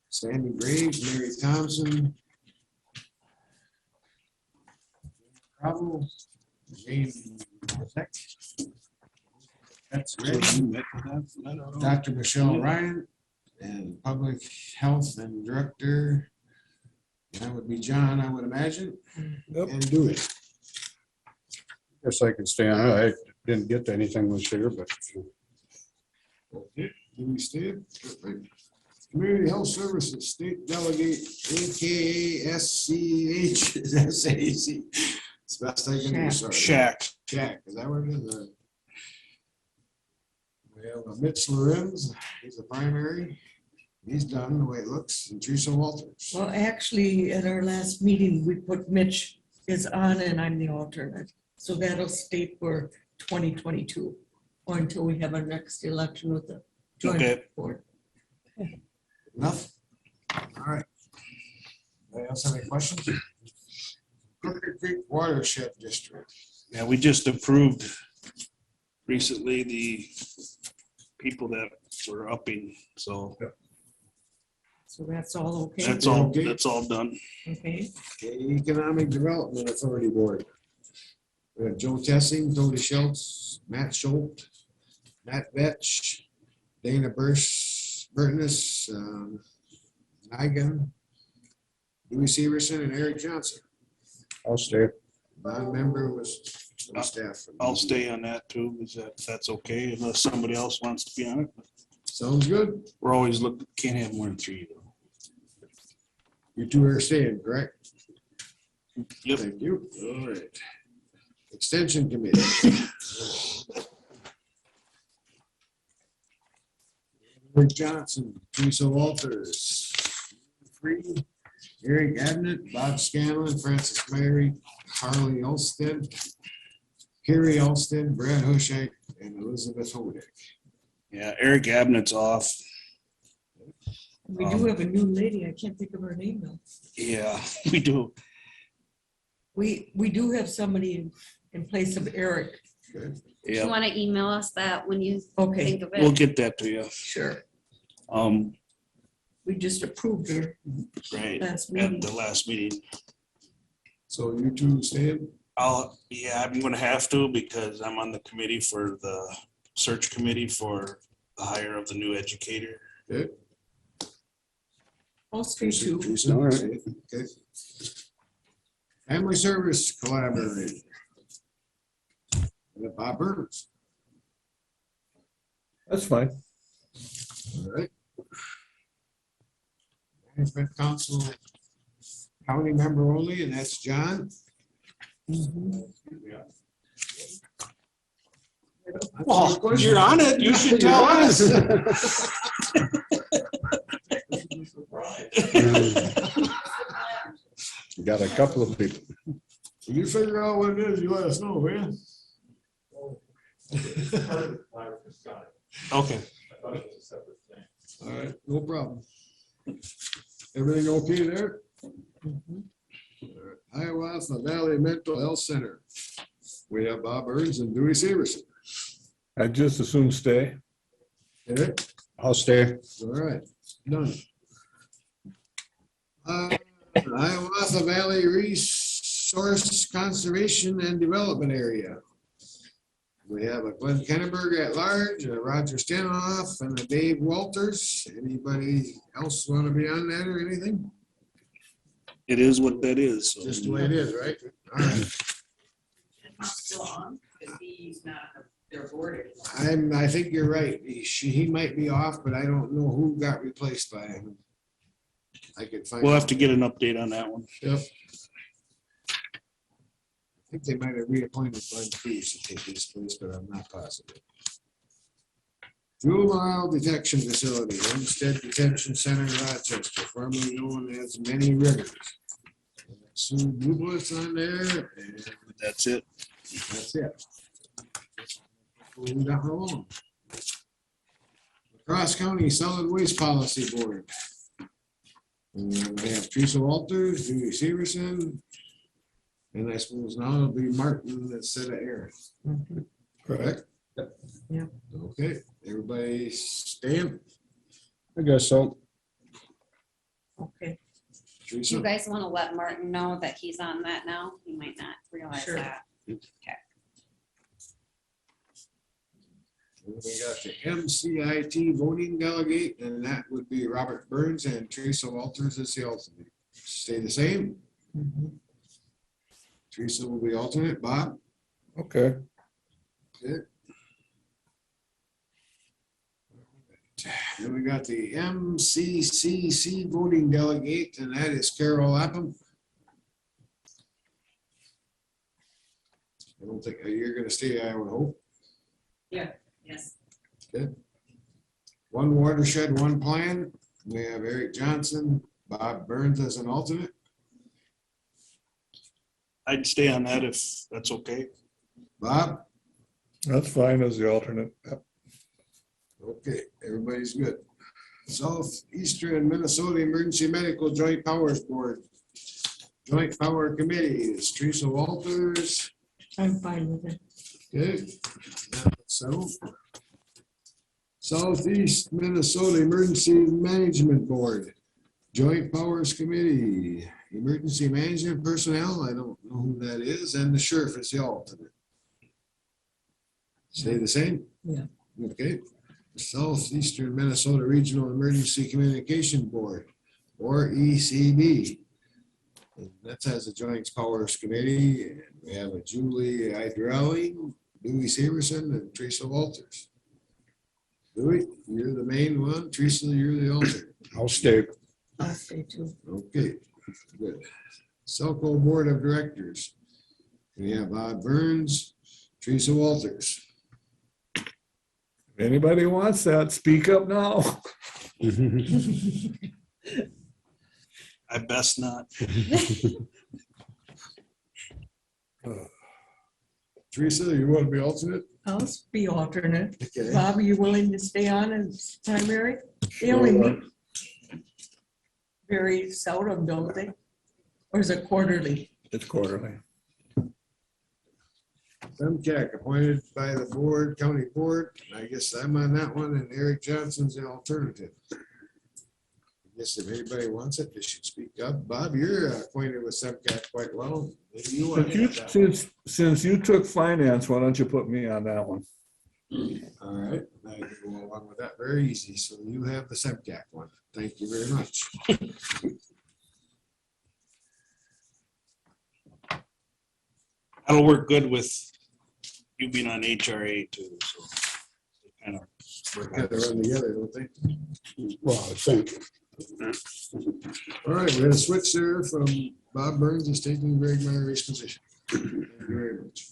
Sandy Graves, Mary Thompson. Bravo, James. That's ready. Dr. Michelle Ryan and Public Health and Director. That would be John, I would imagine, Yep. and do it. Guess I could stay on it. I didn't get to anything this year, but Okay, do we stay? Community Health Services State Delegate, AKA SCH, SAC. It's the best I can do, sorry. Shack. Jack, is that what it is? We have Mitch Lorenz, he's the primary. He's done the way it looks, and Teresa Walters. Well, actually, at our last meeting, we put Mitch is on and I'm the alternate. So that'll stay for 2022 or until we have our next election with the joint Okay. board. Enough? All right. Anybody else have any questions? Crooked Creek Watershed District. Yeah, we just approved recently the people that were upping, so So that's all okay? that's all done. Okay. Okay, Economic Development Authority Board. We have Joe Tessing, Tony Schultz, Matt Schultz, Matt Vetch, Dana Burtness, Nigan, Dewey Severson, and Eric Johnson. I'll stay. Non-member was some staff. I'll stay on that too, if that's okay, unless somebody else wants to be on it. Sounds good. We're always looking, can't have more than 3 though. You two are staying, correct? Yep. Thank you. All right. Extension Committee. Rick Johnson, Teresa Walters, Free, Eric Abnett, Bob Scanlon, Francis Mary, Harley Olsted, Carrie Olsted, Brad Hushak, and Elizabeth Hodick. Yeah, Eric Abnett's off. We do have a new lady. I can't think of her name though. Yeah, we do. We do have somebody in place of Eric. Do you Yeah, want to email us that when you Okay, think of we'll it? get that to you. sure. We just approved her Right, last at meeting. the last meeting. So you two stand? Yeah, I'm gonna have to because I'm on the committee for the search committee for the hire of the new educator. Okay. I'll stay too. Teresa, All right. okay. Family Service Collaborator. Bob Burns. That's fine. All right. Management Council, county member only, and that's John. Well, you're on it, you should tell us. Got a couple of people. When you figure out what it is, you let us know, will you? Okay. All right, no problem. Everything okay there? Hiawatha Valley Mental Health Center. We have Bob Burns and Dewey Severson. I'd just as soon stay. Okay, I'll stay. all right, done. Hiawatha Valley Resource Conservation and Development Area. We have a Glenn Kenneberg at large, a Roger Stanoff, and a Dave Walters. Anybody else want to be on that or anything? It is what that is. so. Just the way it is, right? All right. Still on, because he's not their board anymore. I think you're right. He might be off, but I don't know who got replaced by him. I could find. We'll have to get an update on that one. Yep. I think they might have reappointed Glenn Cruz to take his place, but I'm not positive. Juvenile Detection Facility, Homestead Detention Center, Rochester, formerly known as Many Rivers. Sue Bublis on there, and That's it. that's it. We got her along. Cross County Solid Waste Policy Board. And we have Teresa Walters, Dewey Severson, and I suppose now it'll be Martin instead of Aaron. Correct? Yeah. Okay, everybody stand. I guess so. Okay, Do you Teresa, guys want to let Martin know that he's on that now? He might not realize Sure. that. we got the MCIT voting delegate, and that would be Robert Burns and Teresa Walters as the alternate. Stay the same. Teresa will be alternate. Bob? Okay. Good. Then we got the MCCC voting delegate, and that is Carol Lapham. I don't think you're gonna stay, I would hope. Yes. Good. One watershed, one plan. We have Eric Johnson, Bob Burns as an alternate. I'd stay on that if that's okay. Bob? That's fine as the alternate. Yep. Okay, everybody's good. Southeastern Minnesota Emergency Medical Joint Powers Board. Joint Power Committee is Teresa Walters. I'm fine with it. Good. So. Southeast Minnesota Emergency Management Board. Joint Powers Committee, Emergency Management Personnel, I don't know who that is, and the sheriff is the alternate. Stay the same? Yeah. Okay. Southeastern Minnesota Regional Emergency Communication Board, or ECB. And that has a Joint Powers Committee, and we have a Julie Idrelli, Dewey Severson, and Teresa Walters. Dewey, you're the main one. Teresa, you're the alternate. I'll stay. I'll stay too. Okay, good. Selco Board of Directors. We have Bob Burns, Teresa Walters. If anybody wants that, speak up now. I best not. Teresa, you want to be alternate? I'll be alternate. Okay. Bob, are you willing to stay on as primary? They only meet very seldom, don't they? Or is it quarterly? It's quarterly. Semcak appointed by the board, county board. I guess I'm on that one and Eric Johnson's the alternative. I guess if anybody wants it, they should speak up. Bob, you're acquainted with Semcak quite well. Maybe you want to have that one. Since you took finance, why don't you put me on that one? All right, I can go along with that very easy. So you have the Semcak one. Thank you very much. That'll work good with you being on HRA too, so. Kind of. Work together, run together, don't they? Well, I think. All right, we're gonna switch there from Bob Burns is taking Greg Myers' position. Thank you very much.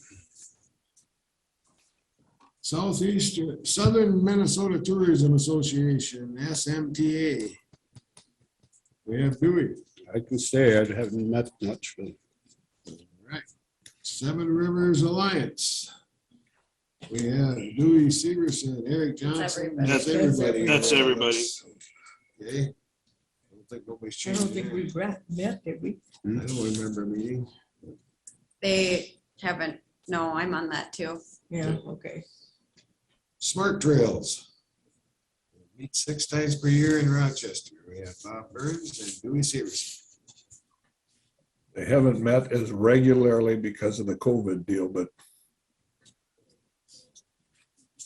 Southeastern, Southern Minnesota Tourism Association, SMTA. We have Dewey. I can stay. I haven't met much, but All right. Seven Rivers Alliance. We have Dewey Severson, Eric Johnson. everybody. That's everybody. Okay. I don't think nobody's I don't changed. think we've met, did we? I don't remember a meeting. They haven't, no, I'm on that too. Yeah, okay. Smart Trails. Meet 6 times per year in Rochester. We have Bob Burns and Dewey Severson. They haven't met as regularly because of the COVID deal, but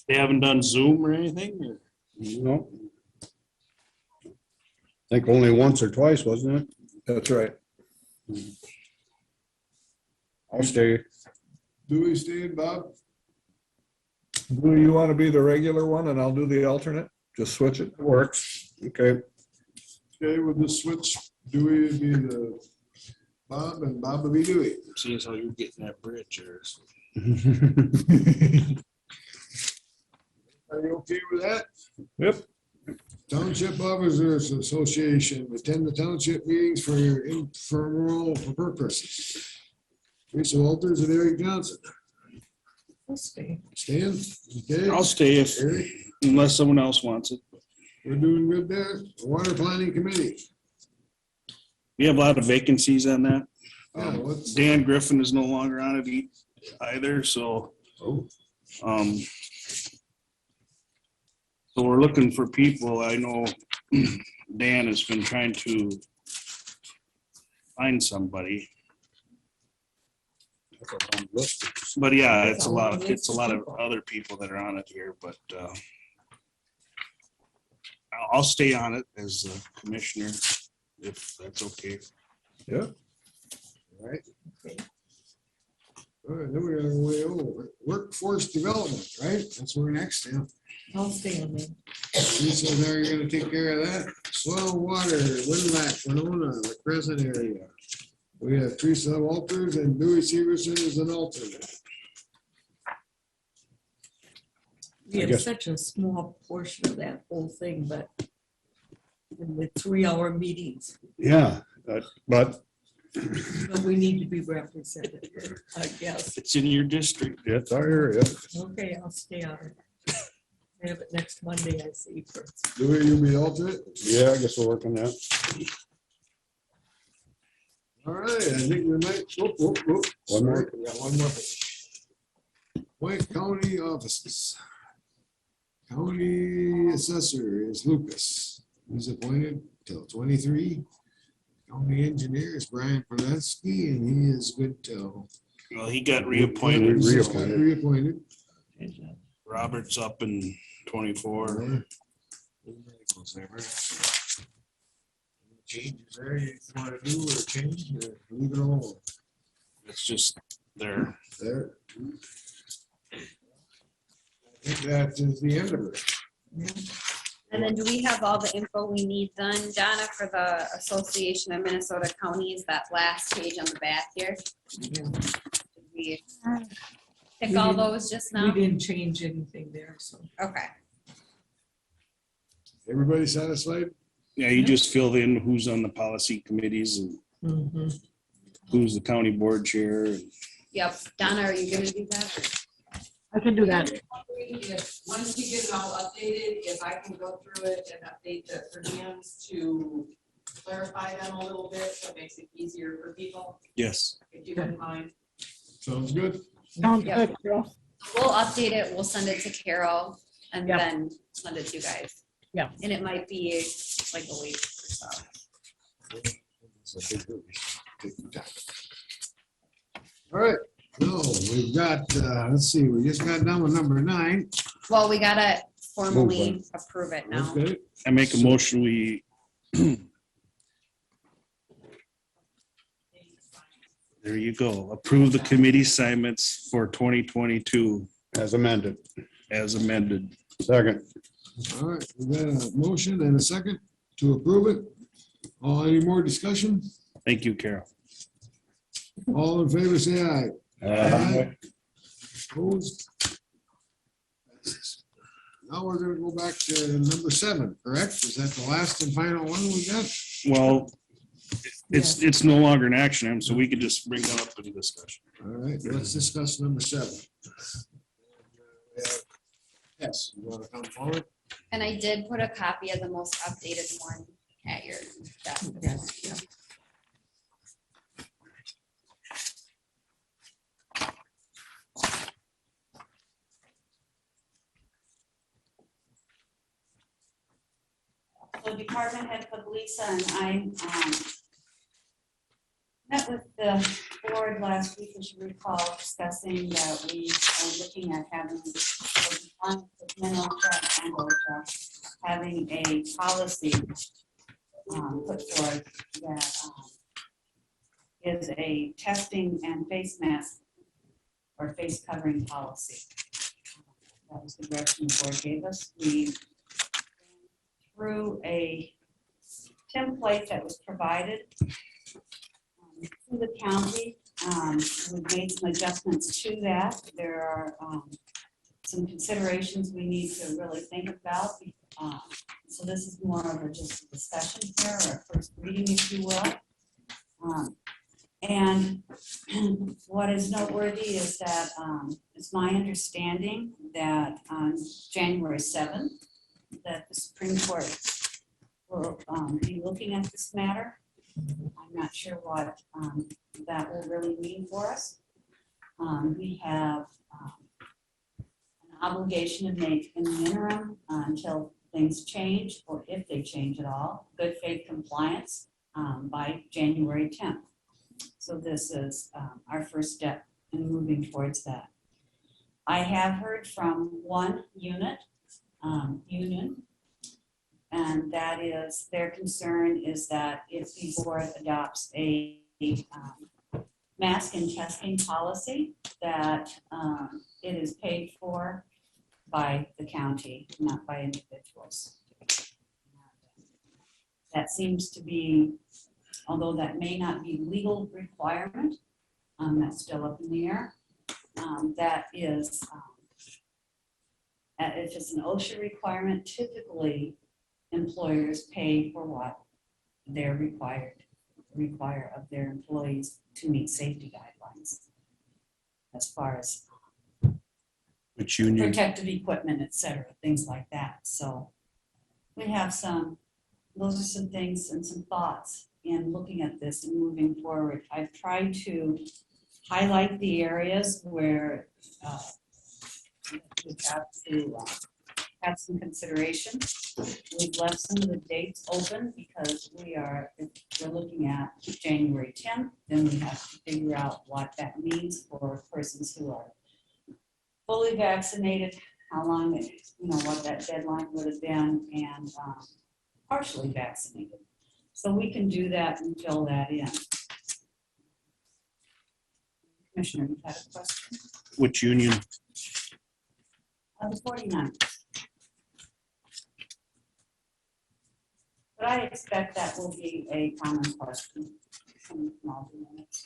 They haven't done Zoom or anything? Or? no. I think only once or twice, wasn't it? that's right. I'll stay. Dewey staying, Bob? Do you want to be the regular one and I'll do the alternate? Just switch it? Works. Okay. Okay, we'll just switch. Dewey would be the Bob and Bob will be Dewey. Seeing as how you're getting that bridge or Are you okay with that? Yep. Township Officers Association, attend the township meetings for your informal purposes. Teresa Walters and Eric Johnson. We'll stay. Stan? Okay. I'll stay if, Eric, unless someone else wants it. we're doing good there. Water Planning Committee. We have a lot of vacancies on that. Yeah, what's- Dan Griffin is no longer on it either, so. Oh. So we're looking for people. I know Dan has been trying to find somebody. But yeah, it's a lot of other people that are on it here, but I'll stay on it as a commissioner if that's okay. Yeah. All right. All right, then we're gonna way over. Workforce Development, right? That's where we're next, yeah. I'll stay on there. So now you're gonna take care of that. Soil, water, Winlac, Winona, the Crescent area. We have Teresa Walters and Dewey Severson as an alternate. We I have guess- such a small portion of that whole thing, but with 3-hour meetings, Yeah, but but we need to be represented, I guess. It's in your district. it's our area. Okay, I'll stay on it. I have it next Monday, I see first. Dewey, you be alternate? Yeah, I guess we'll work on that. All right, I think we might, One more. Sorry, we got one more. White County offices. County assessor is Lucas. He's appointed till 23. County engineer is Brian Polensky, and he is good till. Well, he got reappointed. Reappointed. Robert's up in 24. Changes there you want to do or change, or leave it all It's just there. there. I think that is the end of it. And then do we have all the info we need done, Donna, for the Association of Minnesota Counties, that last page on the back here? Did we pick all those just We now? didn't change anything there, so. Okay. Everybody satisfied? Yeah, you just fill in who's on the policy committees and Mhm. who's the county board chair. and- Yep. Donna, are you gonna do that? I can do that. Once we get it all updated, if I can go through it and update the per diems to clarify them a little bit, so it makes it easier for people, Yes. if you don't mind. Sounds good. Sounds Yeah. good, Carol. We'll update it, we'll send it to Carol and Yep. then send it to you guys. Yeah. And it might be like a week or so. All right, no, we've got, let's see, we just got done with number 9. Well, we gotta formally approve it now. Okay, I make a motion, we there you go. Approve the committee assignments for 2022 As amended. as amended. Second. all right, we got a motion and a second to approve it. Any more discussion? Thank you, Carol. All in favor, say aye. Aye. Opposed? Now we're gonna go back to number 7, correct? Is that the last and final one we got? Well, it's no longer an action item, so we could just bring that up for the discussion. All right, let's discuss number 7. Yes, you want to come forward? And I did put a copy of the most updated one at your desk. Yes, yeah. So Department Head Puglisa and I met with the board last week, as you recall, discussing that we are looking at having having a policy put forth that is a testing and face mask or face covering policy. That was the direction the board gave us. We through a template that was provided to the county. We've made some adjustments to that. There are some considerations we need to really think about. So this is more of a just a discussion here, or a first reading, if you will. And what is noteworthy is that it's my understanding that on January 7th, that the Supreme Court will be looking at this matter. I'm not sure what that will really mean for us. We have an obligation to make in the interim until things change, or if they change at all, good faith compliance by January 10th. So this is our first step in moving towards that. I have heard from one union, and that is, their concern is that if the board adopts a mask and testing policy, that it is paid for by the county, not by individuals. That seems to be, although that may not be legal requirement, that's still up in the air. That is, if it's an OSHA requirement, typically employers pay for what they're require of their employees to meet safety guidelines as far as Which union? protective equipment, et cetera, things like that. So we have those are some things and some thoughts in looking at this and moving forward. I've tried to highlight the areas where we have to have some consideration. We've left some of the dates open because if we're looking at January 10th, then we have to figure out what that means for persons who are fully vaccinated, how long, what that deadline would have been, and partially vaccinated. So we can do that and fill that in. Commissioner, you had a question? Which union? The 49. But I expect that will be a common question from all the units.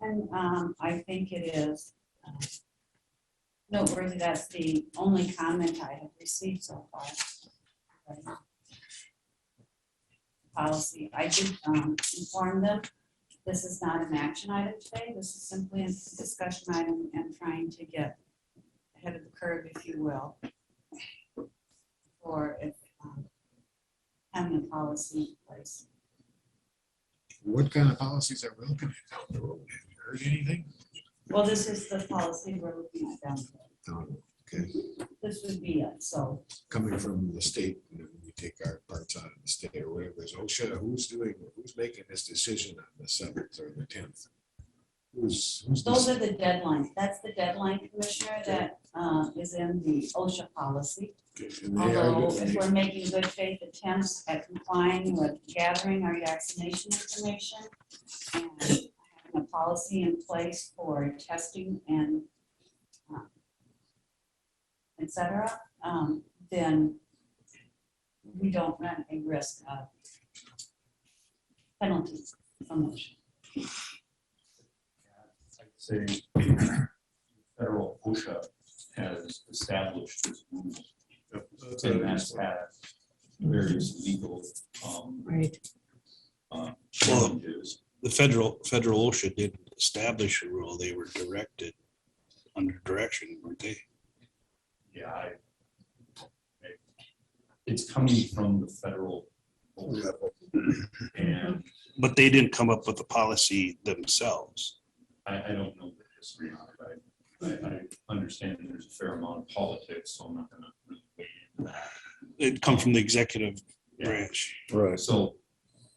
And I think it is noteworthy. That's the only comment I have received so far. Policy. I did inform them. This is not an action item today. This is simply a discussion item and trying to get ahead of the curve, if you will. Or if having a policy in place. What kind of policies are we looking at down the road? Have you heard anything? Well, this is the policy we're looking at down there. No. Okay, This would be it, so. coming from the state, and then we take our parts out of the state or whatever. Is OSHA, who's making this decision on the 7th or the 10th? Who's Those are the deadlines. That's the deadline, Commissioner, that is in the OSHA policy. and they are Although good. if we're making good faith attempts at complying with gathering our vaccination information and having a policy in place for testing and et cetera, then we don't run a risk of penalties from OSHA. I'd say federal OSHA has established its rules and has had various legal Right. challenges. The federal OSHA didn't establish a rule. They were directed under direction, weren't they? Yeah, it's coming from the federal OSHA. And But they didn't come up with the policy themselves. I don't know the history on it. I understand there's a fair amount of politics, so I'm not gonna really weigh into that. It come from the executive Yeah. branch. Right. So,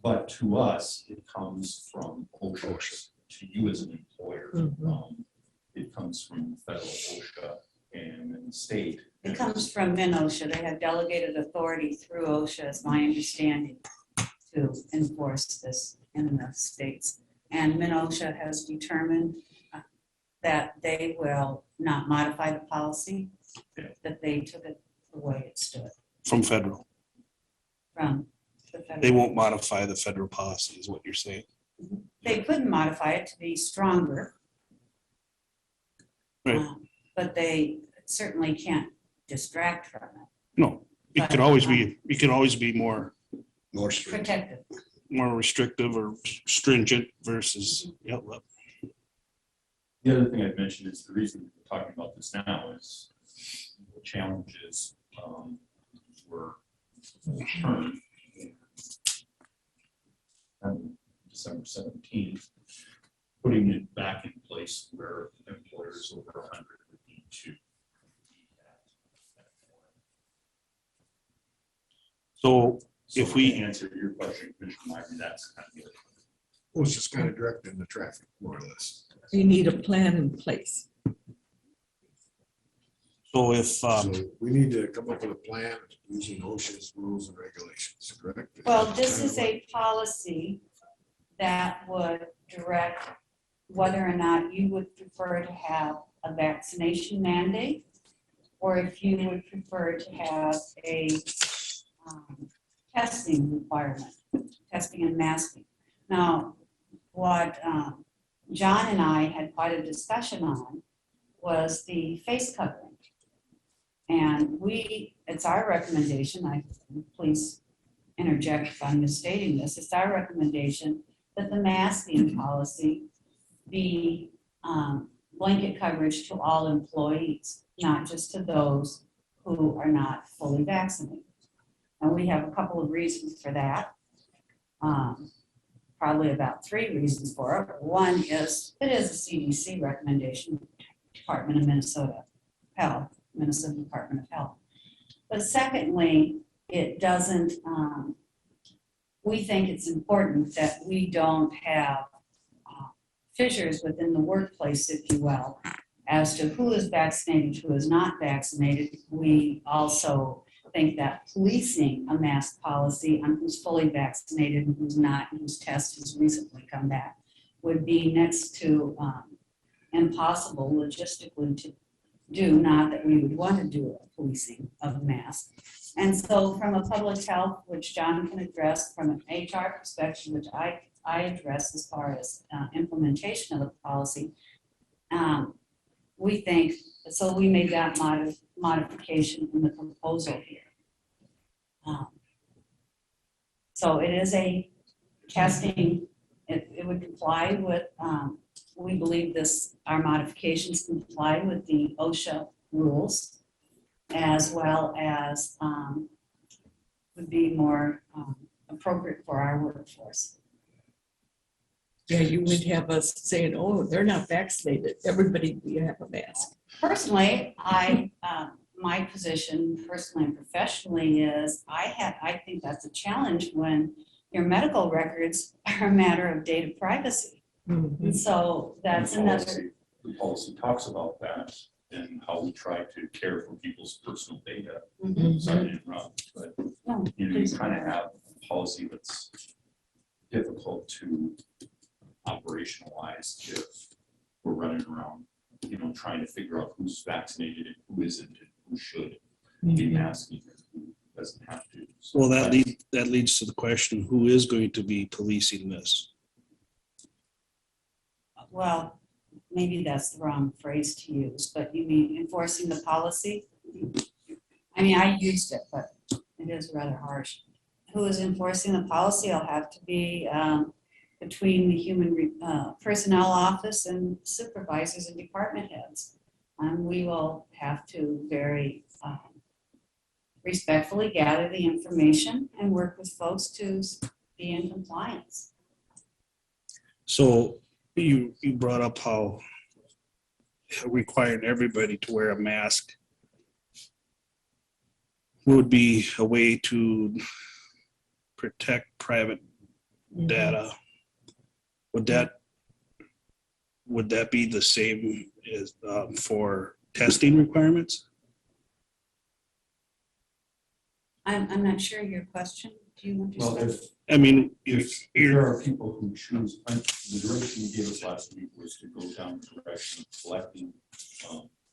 but to us, it comes from OSHA. To you as an employer, it comes from federal OSHA and then the state. It comes from MinOSHA. They have delegated authority through OSHA, is my understanding, to enforce this in the states. And MinOSHA has determined that they will not modify the policy, that they took it the way it stood From federal. from the federal. They won't modify the federal policy is what you're saying. They couldn't modify it to be stronger. Right. But they certainly can't distract from it. No, it could always be more Protective. restrictive or stringent versus, yep. The other thing I'd mention is the reason we're talking about this now is the challenges were turned on December 17th, putting it back in place where employers over 100 would need to. So if we to answer your question, Commissioner Meyer, that's kind of the Well, it's just kind of directing the traffic, more or less. You need a plan in place. So if, So we need to come up with a plan using OSHA's rules and regulations, correct? Well, this is a policy that would direct whether or not you would prefer to have a vaccination mandate, or if you would prefer to have a testing requirement, testing and masking. Now, what John and I had quite a discussion on was the face covering. And it's our recommendation, please interject if I'm misstating this, it's our recommendation that the masking policy be blanket coverage to all employees, not just to those who are not fully vaccinated. And we have a couple of reasons for that. Probably about 3 reasons for it. One is, it is a CDC recommendation, Department of Minnesota Health, Minnesota Department of Health. But secondly, it doesn't, we think it's important that we don't have fissures within the workplace, if you will, as to who is vaccinated, who is not vaccinated. We also think that policing a mask policy on who's fully vaccinated and who's not, and whose test has recently come back, would be next to impossible logistically to do, not that we would want to do a policing of a mask. And so from a public health, which John can address, from an HR perspective, which I address as far as implementation of the policy, we think, so we made that modification in the proposal here. So it is a testing, it would comply with, we believe our modifications comply with the OSHA rules, as well as would be more appropriate for our workforce. Yeah, you would have us saying, oh, they're not vaccinated. Everybody, we have a mask. Personally, my position personally and professionally is I think that's a challenge when your medical records are a matter of data privacy. And so that's another. The policy talks about that and how we try to care for people's personal data. Sorry to interrupt, but No, you please. kind of have a policy that's difficult to operationalize if we're running around, trying to figure out who's vaccinated and who isn't, and who should be masking and who doesn't have to. So Well, that leads to the question, who is going to be policing this? Well, maybe that's the wrong phrase to use, but you mean enforcing the policy? I mean, I used it, but it is rather harsh. Who is enforcing the policy? I'll have to be between the human personnel office and supervisors and department heads. We will have to very respectfully gather the information and work with folks to be in compliance. So you brought up how requiring everybody to wear a mask would be a way to protect private data. Would that be the same as for testing requirements? I'm not sure your question. Do you Well, understand? I mean, if there are people who choose, the direction you gave us last week was to go down the direction of collecting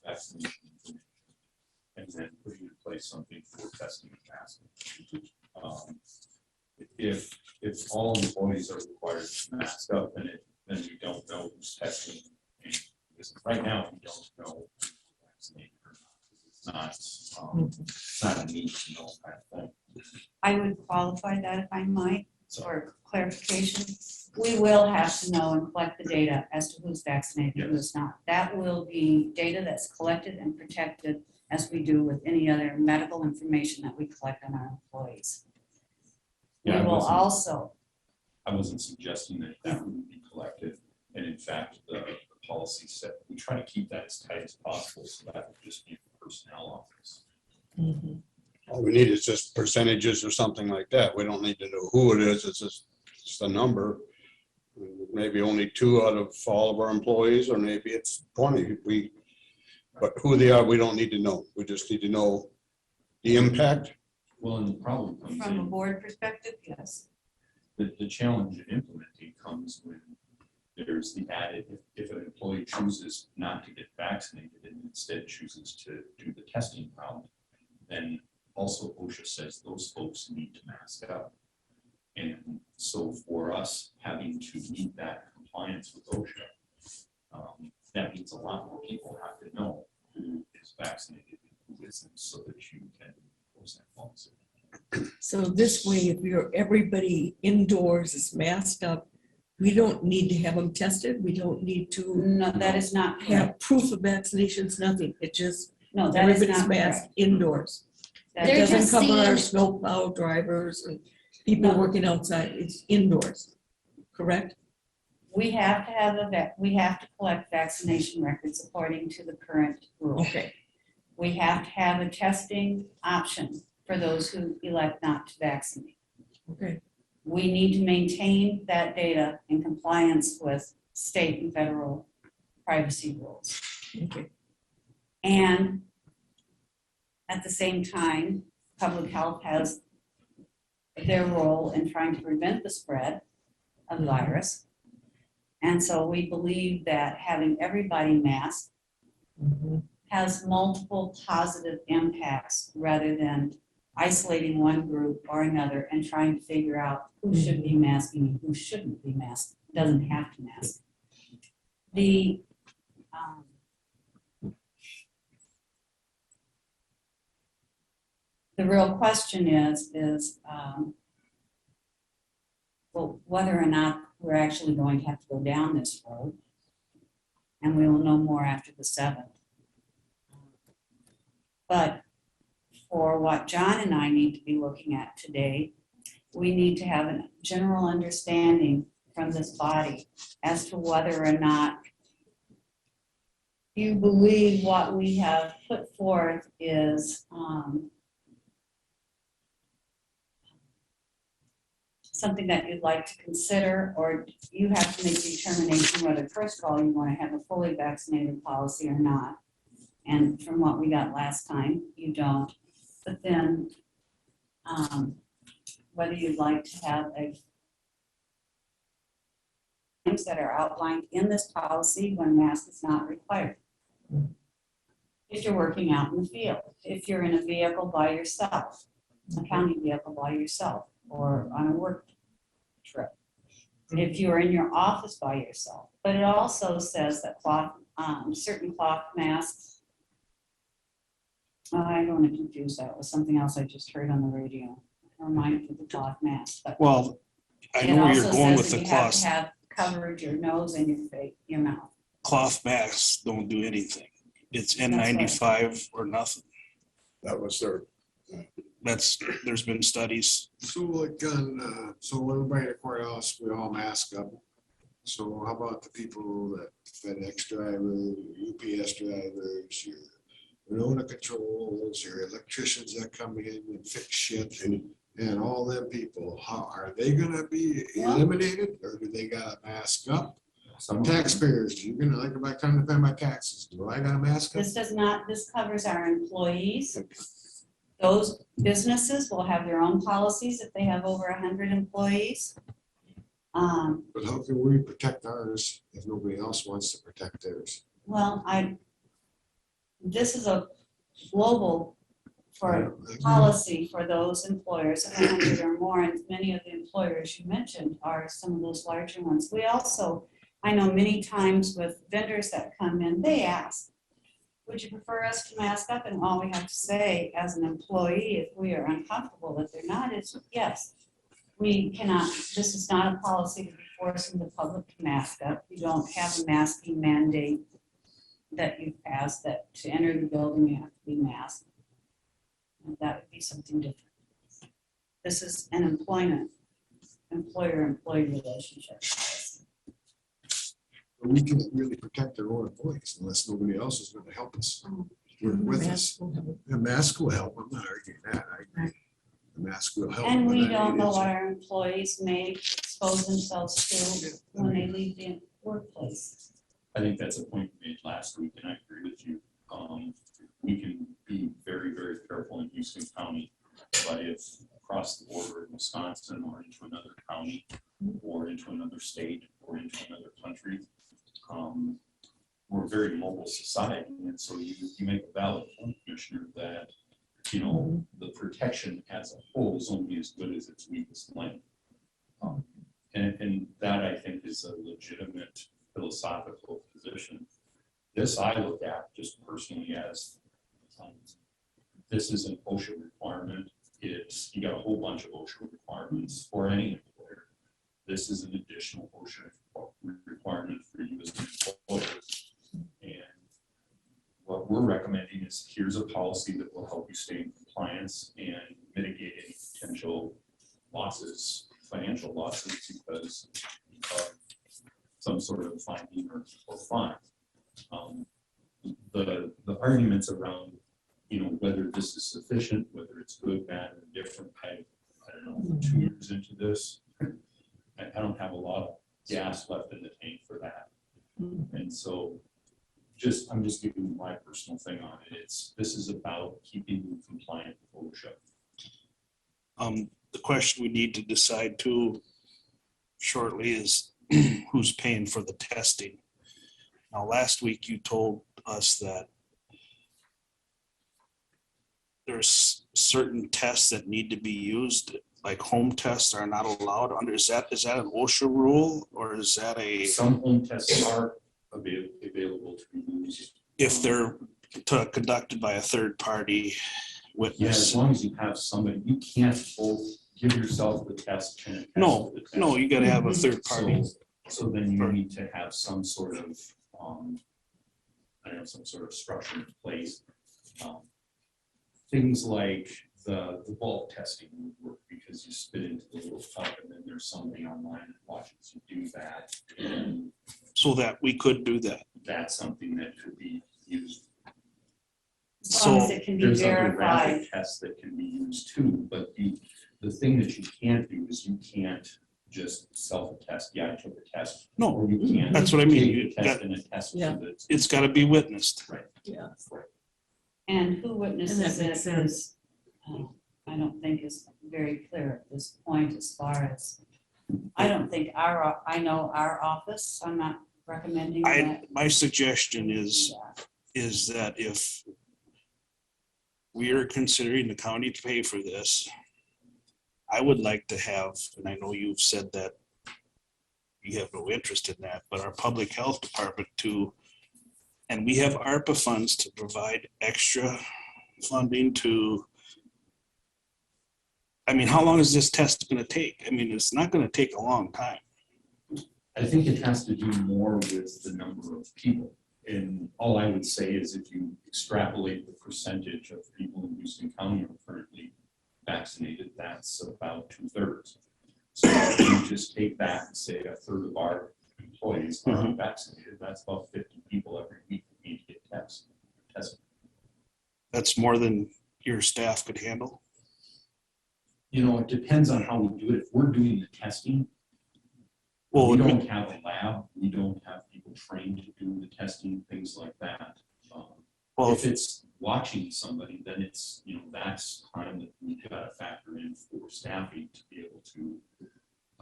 vaccination information and then putting in place something for testing and masking. If all employees are required to mask up, then we don't know who's testing. Because right now, we don't know who's vaccinated or not. It's not a need to know kind of thing. I would qualify that if I might, for clarification. We will have to know and collect the data as to who's vaccinated and who's not. That will be data that's collected and protected as we do with any other medical information that we collect on our employees. We Yeah, will also. I wasn't suggesting that wouldn't be collected. And in fact, the policy said we try to keep that as tight as possible. So that would just be the personnel office. All we need is just percentages or something like that. We don't need to know who it is. It's just a number. Maybe only 2 out of all of our employees, or maybe it's 20. But who they are, we don't need to know. We just need to know the impact. Well, and the problem comes From a in, board perspective, yes. the challenge in implementing comes when there's the added, if an employee chooses not to get vaccinated and instead chooses to do the testing route, then also OSHA says those folks need to mask up. And so for us having to meet that compliance with OSHA, that means a lot more people have to know who is vaccinated and who isn't, so that you can enforce that policy. So this way, if everybody indoors is masked up, we don't need to have them tested. We don't need to No, that is not correct. have proof of vaccinations, nothing. It just, No, that is everybody's not masked correct. indoors. That It They're doesn't just cover our seeing- snowplow drivers and people No. working outside. It's indoors, correct? We have to have we have to collect vaccination records according to the current rule. Okay. We have to have a testing option for those who elect not to vaccinate. Okay. We need to maintain that data in compliance with state and federal privacy rules. Okay. And at the same time, public health has their role in trying to prevent the spread of the virus. And so we believe that having everybody masked has multiple positive impacts rather than isolating one group or another and trying to figure out who should be masking and who shouldn't be masked, doesn't have to mask. The real question is well, whether or not we're actually going to have to go down this road. And we will know more after the 7th. But for what John and I need to be looking at today. We need to have a general understanding from this body as to whether or not you believe what we have put forth is something that you'd like to consider, or you have to make the determination whether, first of all, you want to have a fully vaccinated policy or not. And from what we got last time, you don't. But then whether you'd like to have things that are outlined in this policy when mask is not required. If you're working out in the field, if you're in a vehicle by yourself, a county vehicle by yourself, or on a work trip, if you're in your office by yourself. But it also says that certain cloth masks, I don't want to confuse that with something else I just heard on the radio. Never mind for the cloth mask, but Well, I it know where also you're going says with that the you have cloth. to have covered your nose and your face, your mouth. Cloth masks don't do anything. It's That's right. N95 or nothing. That was their, There's been studies. So like so everybody at the courthouse, we all mask up. So how about the people that FedEx drivers, UPS drivers, your Winona controls, your electricians that come in and fix shit and all them people, how are they gonna be eliminated or do they gotta mask up? Some taxpayers, you're gonna like, by the time to pay my taxes, do I gotta mask up? This does not, this covers our employees. Those businesses will have their own policies if they have over 100 employees. But how can we protect ours if nobody else wants to protect theirs? Well, this is a global policy for those employers of 100 or more, and many of the employers you mentioned are some of those larger ones. We also, I know many times with vendors that come in, they ask, would you prefer us to mask up? And all we have to say as an employee, if we are uncomfortable that they're not, is yes. We cannot, this is not a policy to be forcing the public to mask up. You don't have a masking mandate that you passed that to enter the building, you have to be masked. And that would be something different. This is an employer-employee relationship. But we can't really protect our own employees unless nobody else is gonna help us. Work with us. The mask will help. I'm not arguing that. I agree. The mask will help. And but we I don't mean, know it's- what our employees may expose themselves to when they leave the workplace. I think that's a point we made last week, and I agree with you. We can be very, very careful in Houston County, but if across the border in Wisconsin or into another county or into another state or into another country, we're a very mobile society. And so you make a valid point, Commissioner, that, you know, the protection as a whole is only as good as its weakest link. And that I think is a legitimate philosophical position. This I look at just personally as this is an OSHA requirement. You got a whole bunch of OSHA requirements for any employer. This is an additional OSHA requirement for you as an employer. And what we're recommending is here's a policy that will help you stay in compliance and mitigate any potential losses, financial losses, because of some sort of finding or fine. The arguments around, you know, whether this is sufficient, whether it's good, bad, or different, I don't know, 2 years into this, I don't have a lot of gas left in the tank for that. And so I'm just giving you my personal thing on it. This is about keeping you compliant with OSHA. The question we need to decide too shortly is who's paying for the testing. Now, last week you told us that there's certain tests that need to be used, like home tests are not allowed under, is that an OSHA rule or is that Some home tests are available to be used. if they're conducted by a third party Yeah, witness? as long as you have somebody, you can't both give yourself the test and a test No, for the test. no, you gotta have a third party. So then you need to have some sort of, I don't know, some sort of structure in place. things like the bulk testing would work because you spit into the little cup and then there's somebody online that watches you do that. And So that we could do that. that's something that could be used. As long as So it can be There's other verified. rapid tests that can be used too, but the thing that you can't do is you can't just self-attest, yeah, I took a test. No, Or you can't. that's what I mean. take You a test got- and attest Yeah. to the. it's got to be witnessed. Right. Yeah. And who witnesses And that it makes sense. is, I don't think is very clear at this point as far as, I don't think I know our office, I'm not recommending that. My suggestion is Yeah. that if we are considering the county to pay for this, I would like to have, and I know you've said that you have no interest in that, but our public health department too, and we have ARPA funds to provide extra funding to, I mean, how long is this test going to take? I mean, it's not going to take a long time. I think it has to do more with the number of people. And all I would say is if you extrapolate the percentage of people in Houston County are currently vaccinated, that's about 2/3. So if you just take that and say 1/3 of our employees are vaccinated, that's about 50 people every week that need to get tested. That's more than your staff could handle. You know, it depends on how we do it. If we're doing the testing, Well, we don't have a lab, we don't have people trained to do the testing, things like that. well, If it's watching somebody, then it's, that's time that we gotta factor in for staffing to be able to.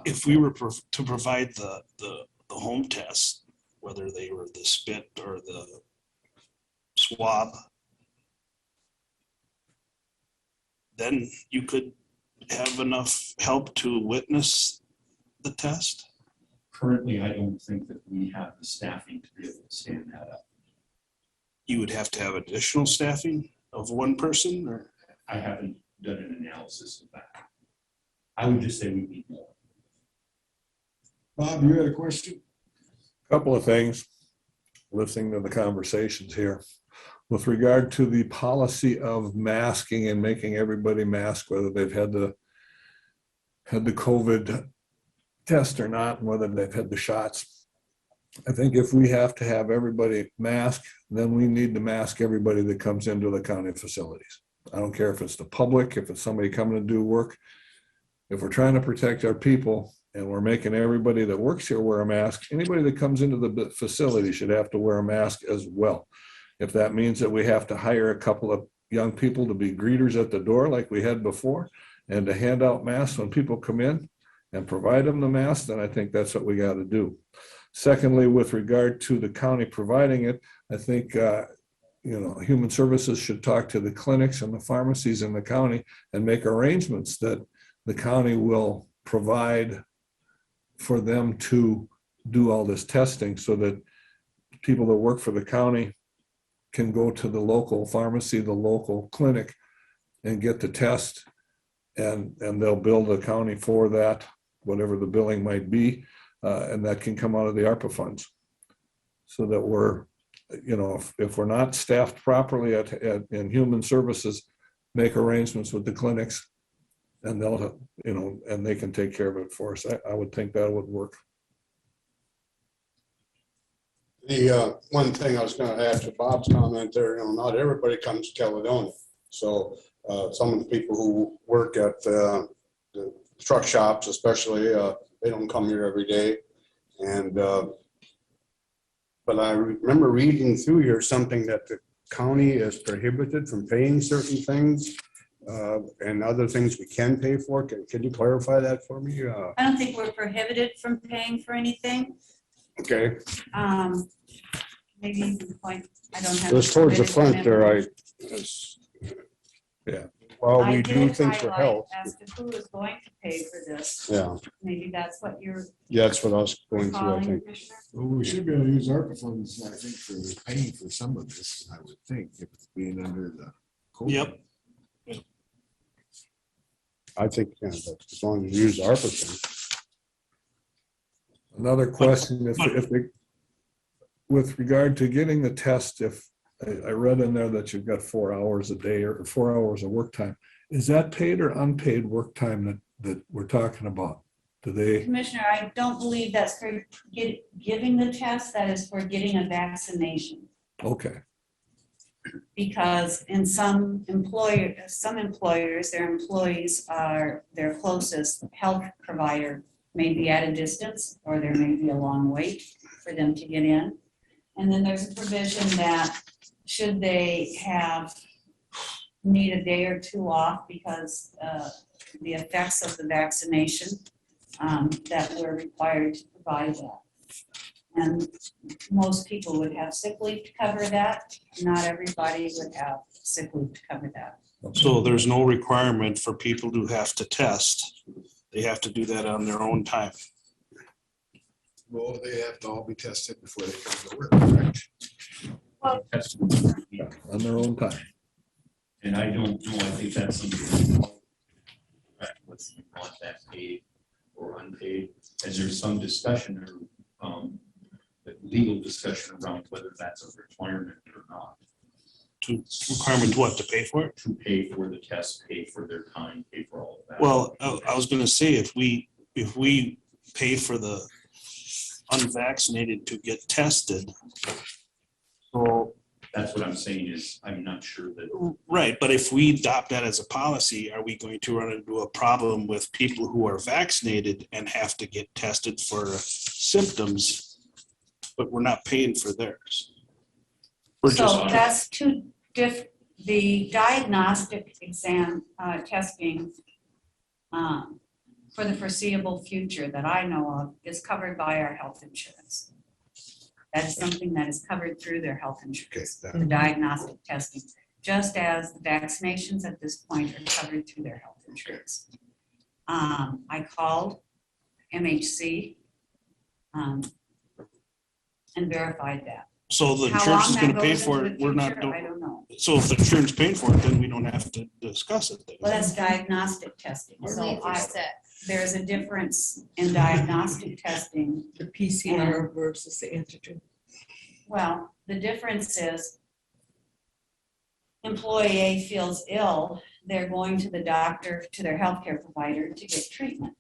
if we were to provide the home test, whether they were the spit or the swab, then you could have enough help to witness the test. Currently, I don't think that we have the staffing to be able to stand that up. You would have to have additional staffing of one person, or I haven't done an analysis of that. I would just say we need more. Bob, you had a question? Couple of things, listening to the conversations here. With regard to the policy of masking and making everybody mask, whether they've had the COVID test or not, and whether they've had the shots. I think if we have to have everybody mask, then we need to mask everybody that comes into the county facilities. I don't care if it's the public, if it's somebody coming to do work. If we're trying to protect our people and we're making everybody that works here wear a mask, anybody that comes into the facility should have to wear a mask as well. If that means that we have to hire a couple of young people to be greeters at the door like we had before and to hand out masks when people come in and provide them the mask, then I think that's what we got to do. Secondly, with regard to the county providing it, I think Human Services should talk to the clinics and the pharmacies in the county and make arrangements that the county will provide for them to do all this testing so that people that work for the county can go to the local pharmacy, the local clinic, and get the test, and they'll bill the county for that, whatever the billing might be, and that can come out of the ARPA funds. So that we're, if we're not staffed properly in Human Services, make arrangements with the clinics, and they'll, and they can take care of it for us. I would think that would work. The one thing I was going to add to Bob's comment there, not everybody comes to Caledonia. So some of the people who work at the truck shops, especially, they don't come here every day. And but I remember reading through here something that the county is prohibited from paying certain things and other things we can pay for. Can you clarify that for me? I don't think we're prohibited from paying for anything. Okay. Maybe you can point, I don't have. It was towards the front there. Yeah. Well, I we do did things for highlight health. as to who is going to pay for this. Yeah, Maybe that's what you're that's what I was going through, I calling, think. Commissioner. Well, we should be able to use ARPA funds, I think, for paying for some of this, I would think, if it's being under the. COVID. Yep. I think, but as long as you use ARPA funds. Another question, if they, with regard to getting the test, if I read in there that you've got 4 hours a day or 4 hours of work time. Is that paid or unpaid work time that we're talking about? Do they, Commissioner, I don't believe that's for giving the test, that is for getting a vaccination. okay, Because in some employers, their employees are their closest health provider may be at a distance, or there may be a long wait for them to get in. And then there's a provision that should they need a day or two off because the effects of the vaccination, that we're required to provide that. And most people would have sick leave to cover that. Not everybody would have sick leave to cover that. So there's no requirement for people to have to test. They have to do that on their own time. Well, they have to all be tested before they come to work, correct? Tested on their own time. And I don't know, I think that's something. Whether you want that paid or unpaid, as there's some discussion or legal discussion around whether that's a requirement or not. To requirement what, to pay for it? To pay for the test, pay for their time, pay for all of that. Well, I was gonna say, if we pay for the unvaccinated to get tested. So. That's what I'm saying is, I'm not sure that. Right, but if we adopt that as a policy, are we going to run into a problem with people who are vaccinated and have to get tested for symptoms, but we're not paying for theirs? So that's the diagnostic exam testing for the foreseeable future that I know of is covered by our health insurance. That is something that is covered through their health insurance, the diagnostic testing, just as the vaccinations at this point are covered through their health insurance. I called MHC and verified that. So the How insurance is long gonna that pay goes for into it, the we're not future, doing. I don't know. So if the insurance paying for it, then we don't have to discuss it then. Well, that's diagnostic testing. Only So if you're sick. there's a difference in diagnostic testing. The PCR versus the antigen. Well, the difference is employee A feels ill, they're going to the doctor, to their healthcare provider to get treatment.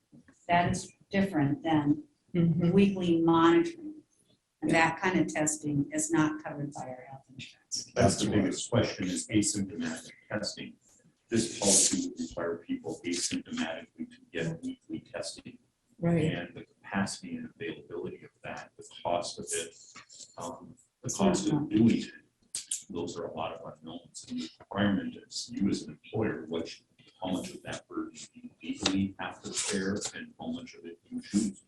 That is different than weekly monitoring. And that kind of testing is not covered by our health insurance. That's the biggest question is asymptomatic testing. This policy would require people asymptomatically to get weekly testing. Right. And the capacity and availability of that, the cost of it, the cost of doing it. Those are a lot of unknowns. And the requirement is you as an employer, how much of that burden you legally have to bear and how much of it you choose.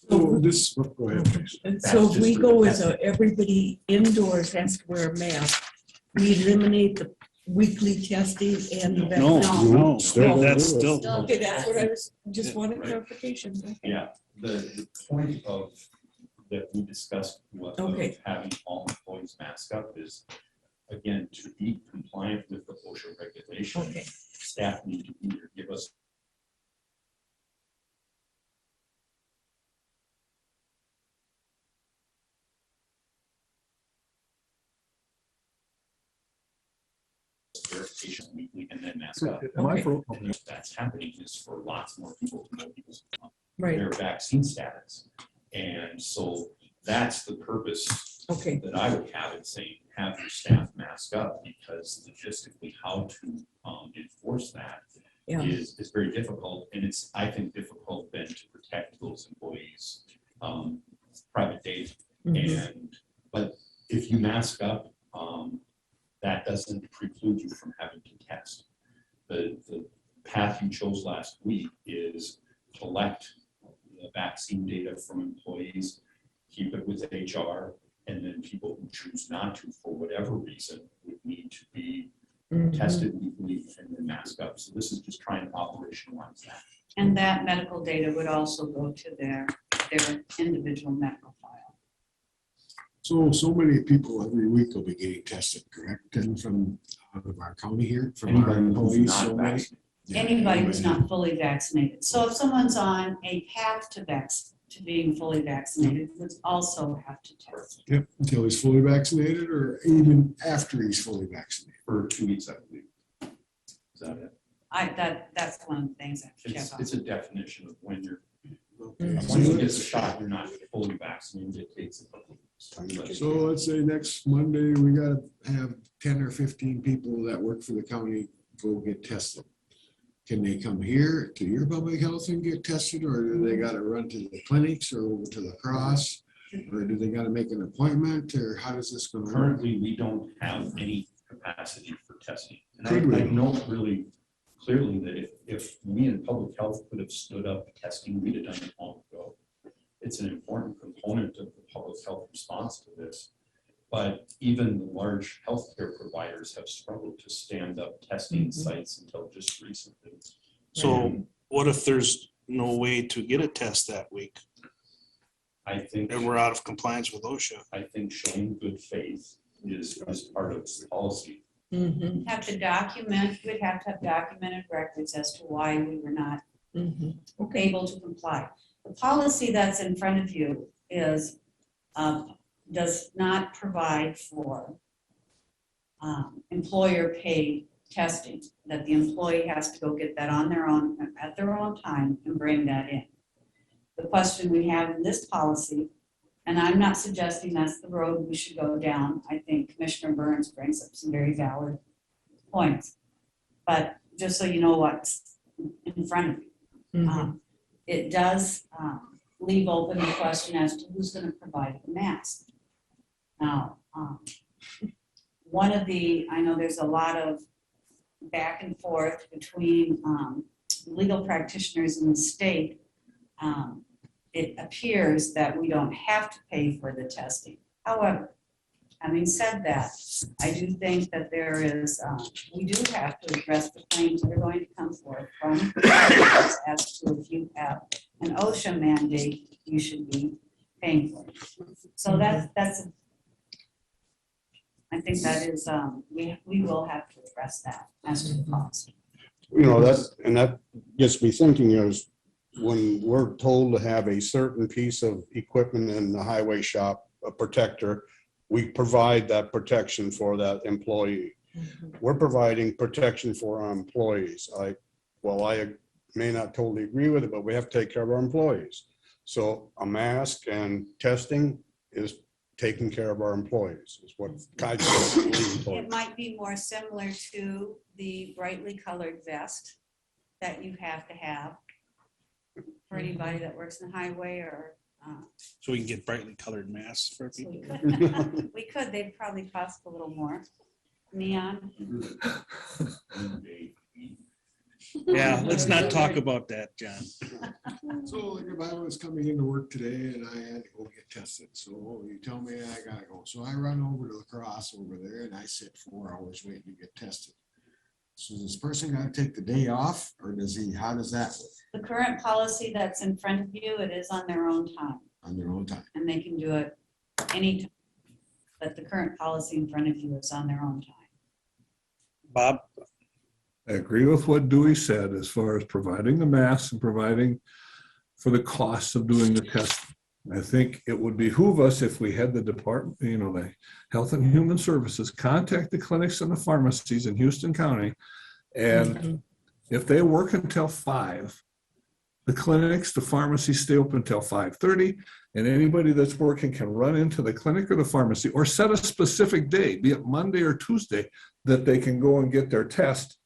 So this, go ahead, please. And so if we go with everybody indoors has to wear a mask, we eliminate the weekly testing and the No, Still that's do it. still. Okay, that's what I was, just wanted clarification. Okay. Yeah, the point of that we discussed of having all employees mask up is, again, to be compliant with the OSHA regulation. Okay. Staff need to either give us verification weekly and then mask up. That's happening is for lots more people to know people's their vaccine status. And so that's the purpose that I would have it saying, have your staff mask up, because logistically how to enforce that is very difficult. And it's, I think, difficult then to protect those employees' private data. But if you mask up, that doesn't preclude you from having to test. The path you chose last week is collect the vaccine data from employees, keep it with HR, and then people who choose not to, for whatever reason, would need to be tested weekly and then mask up. So this is just trying to operationalize that. And that medical data would also go to their individual medical file. So many people every week will be getting tested, correct? And from out of our county here, from our Anybody who's employees, not so many. vaccinated. Anybody who's not fully vaccinated. So if someone's on a path to being fully vaccinated would also have to test. Yep, until he's fully vaccinated or even after he's fully vaccinated. For 2 weeks, I believe. Is that it? That's one of the things I have to check on. It's a definition of when you're, Mhm. once you get the shot, you're not fully vaccinated. It takes a couple of weeks. So let's say next Monday, we gotta have 10 or 15 people that work for the county go get tested. Can they come here to your public health and get tested, or do they gotta run to the clinics or over to La Crosse? Or do they gotta make an appointment, or how does this go? Currently, we don't have any capacity for testing. And Could we? I know really clearly that if we in public health could have stood up testing, we'd have done it long ago. It's an important component of the public health response to this. But even the large healthcare providers have struggled to stand up testing sites until just recently. So what if there's no way to get a test that week I think, and we're out of compliance with OSHA? I think showing good faith is part of the policy. Mhm, Have to document, we'd have to have documented records as to why we were not mhm. able to comply. The policy that's in front of you is, does not provide for employer paid testing, that the employee has to go get that on their own, at their own time and bring that in. The question we have in this policy, and I'm not suggesting that's the road we should go down. I think Commissioner Burns brings up some very valid points. But just so you know what's in front of you. It does leave open the question as to who's going to provide the mask. Now, one of the, I know there's a lot of back and forth between legal practitioners in the state. It appears that we don't have to pay for the testing. However, having said that, I do think that there is, we do have to address the claims that are going to come forth from as to if you have an OSHA mandate, you should be paying for it. So that's, I think that is, we will have to address that as to the cost. You know, that gets me thinking is when we're told to have a certain piece of equipment in the highway shop, a protector, we provide that protection for that employee. We're providing protection for our employees. I may not totally agree with it, but we have to take care of our employees. So a mask and testing is taking care of our employees, is what guides us. It might be more similar to the brightly colored vest that you have to have for anybody that works in the highway or. So we can get brightly colored masks for So people. we could, they'd probably cost a little more. Neon. Yeah, let's not talk about that, John. So like if I was coming into work today and I had to go get tested, so you tell me I gotta go. So I run over to La Crosse over there and I sit 4 hours waiting to get tested. So does this person gotta take the day off or how does that work? The current policy that's in front of you, it is on their own time On their own time? and they can do it anytime. But the current policy in front of you is on their own time. Bob? I agree with what Dewey said as far as providing the masks and providing for the costs of doing the testing. I think it would behoove us if we had the department, the Health and Human Services, contact the clinics and the pharmacies in Houston County. And if they work until 5, the clinics, the pharmacies stay open until 5:30, and anybody that's working can run into the clinic or the pharmacy or set a specific day, be it Monday or Tuesday, that they can go and get their test.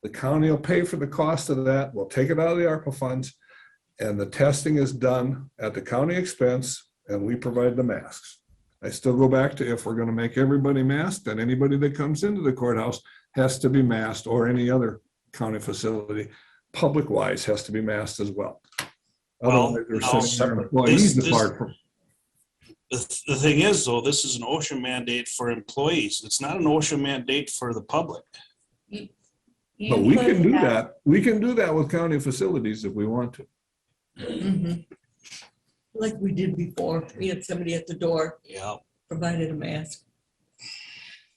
The county will pay for the cost of that. We'll take it out of the ARPA funds, and the testing is done at the county expense, and we provide the masks. I still go back to if we're going to make everybody masked, then anybody that comes into the courthouse has to be masked, or any other county facility, public-wise, has to be masked as well. Well, Otherwise, they're now, setting their employees this- apart from. The thing is, though, this is an OSHA mandate for employees. It's not an OSHA mandate for the public. But we can do that. We can do that with county facilities if we want to. Mhm. Like we did before, we had somebody at the door, Yeah. provided a mask.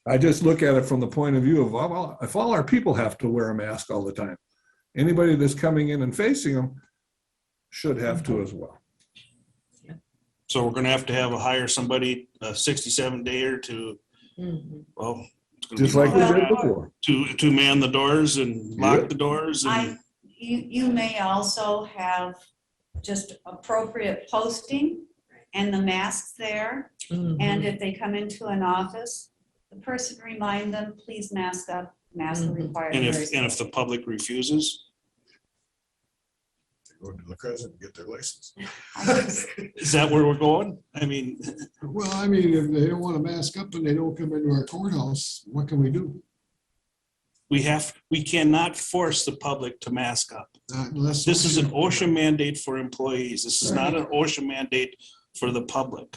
I just look at it from the point of view of, well, if all our people have to wear a mask all the time, anybody that's coming in and facing them should have to as well. So we're gonna have to hire somebody, a 67-day to, Mhm. well. it's gonna be Just like we more did than that, before. To man the doors and lock Yep. the doors and, You may also have just appropriate posting and the masks there. Mhm. And if they come into an office, the person remind them, please mask up, mask Mhm. required. and if the public refuses, Go to the president and get their license. is that where we're going? I mean, Well, I mean, if they don't want to mask up and they don't come into our courthouse, what can we do? we cannot force the public to mask up. Not unless. This is an OSHA mandate for employees. This is not an OSHA mandate for the public.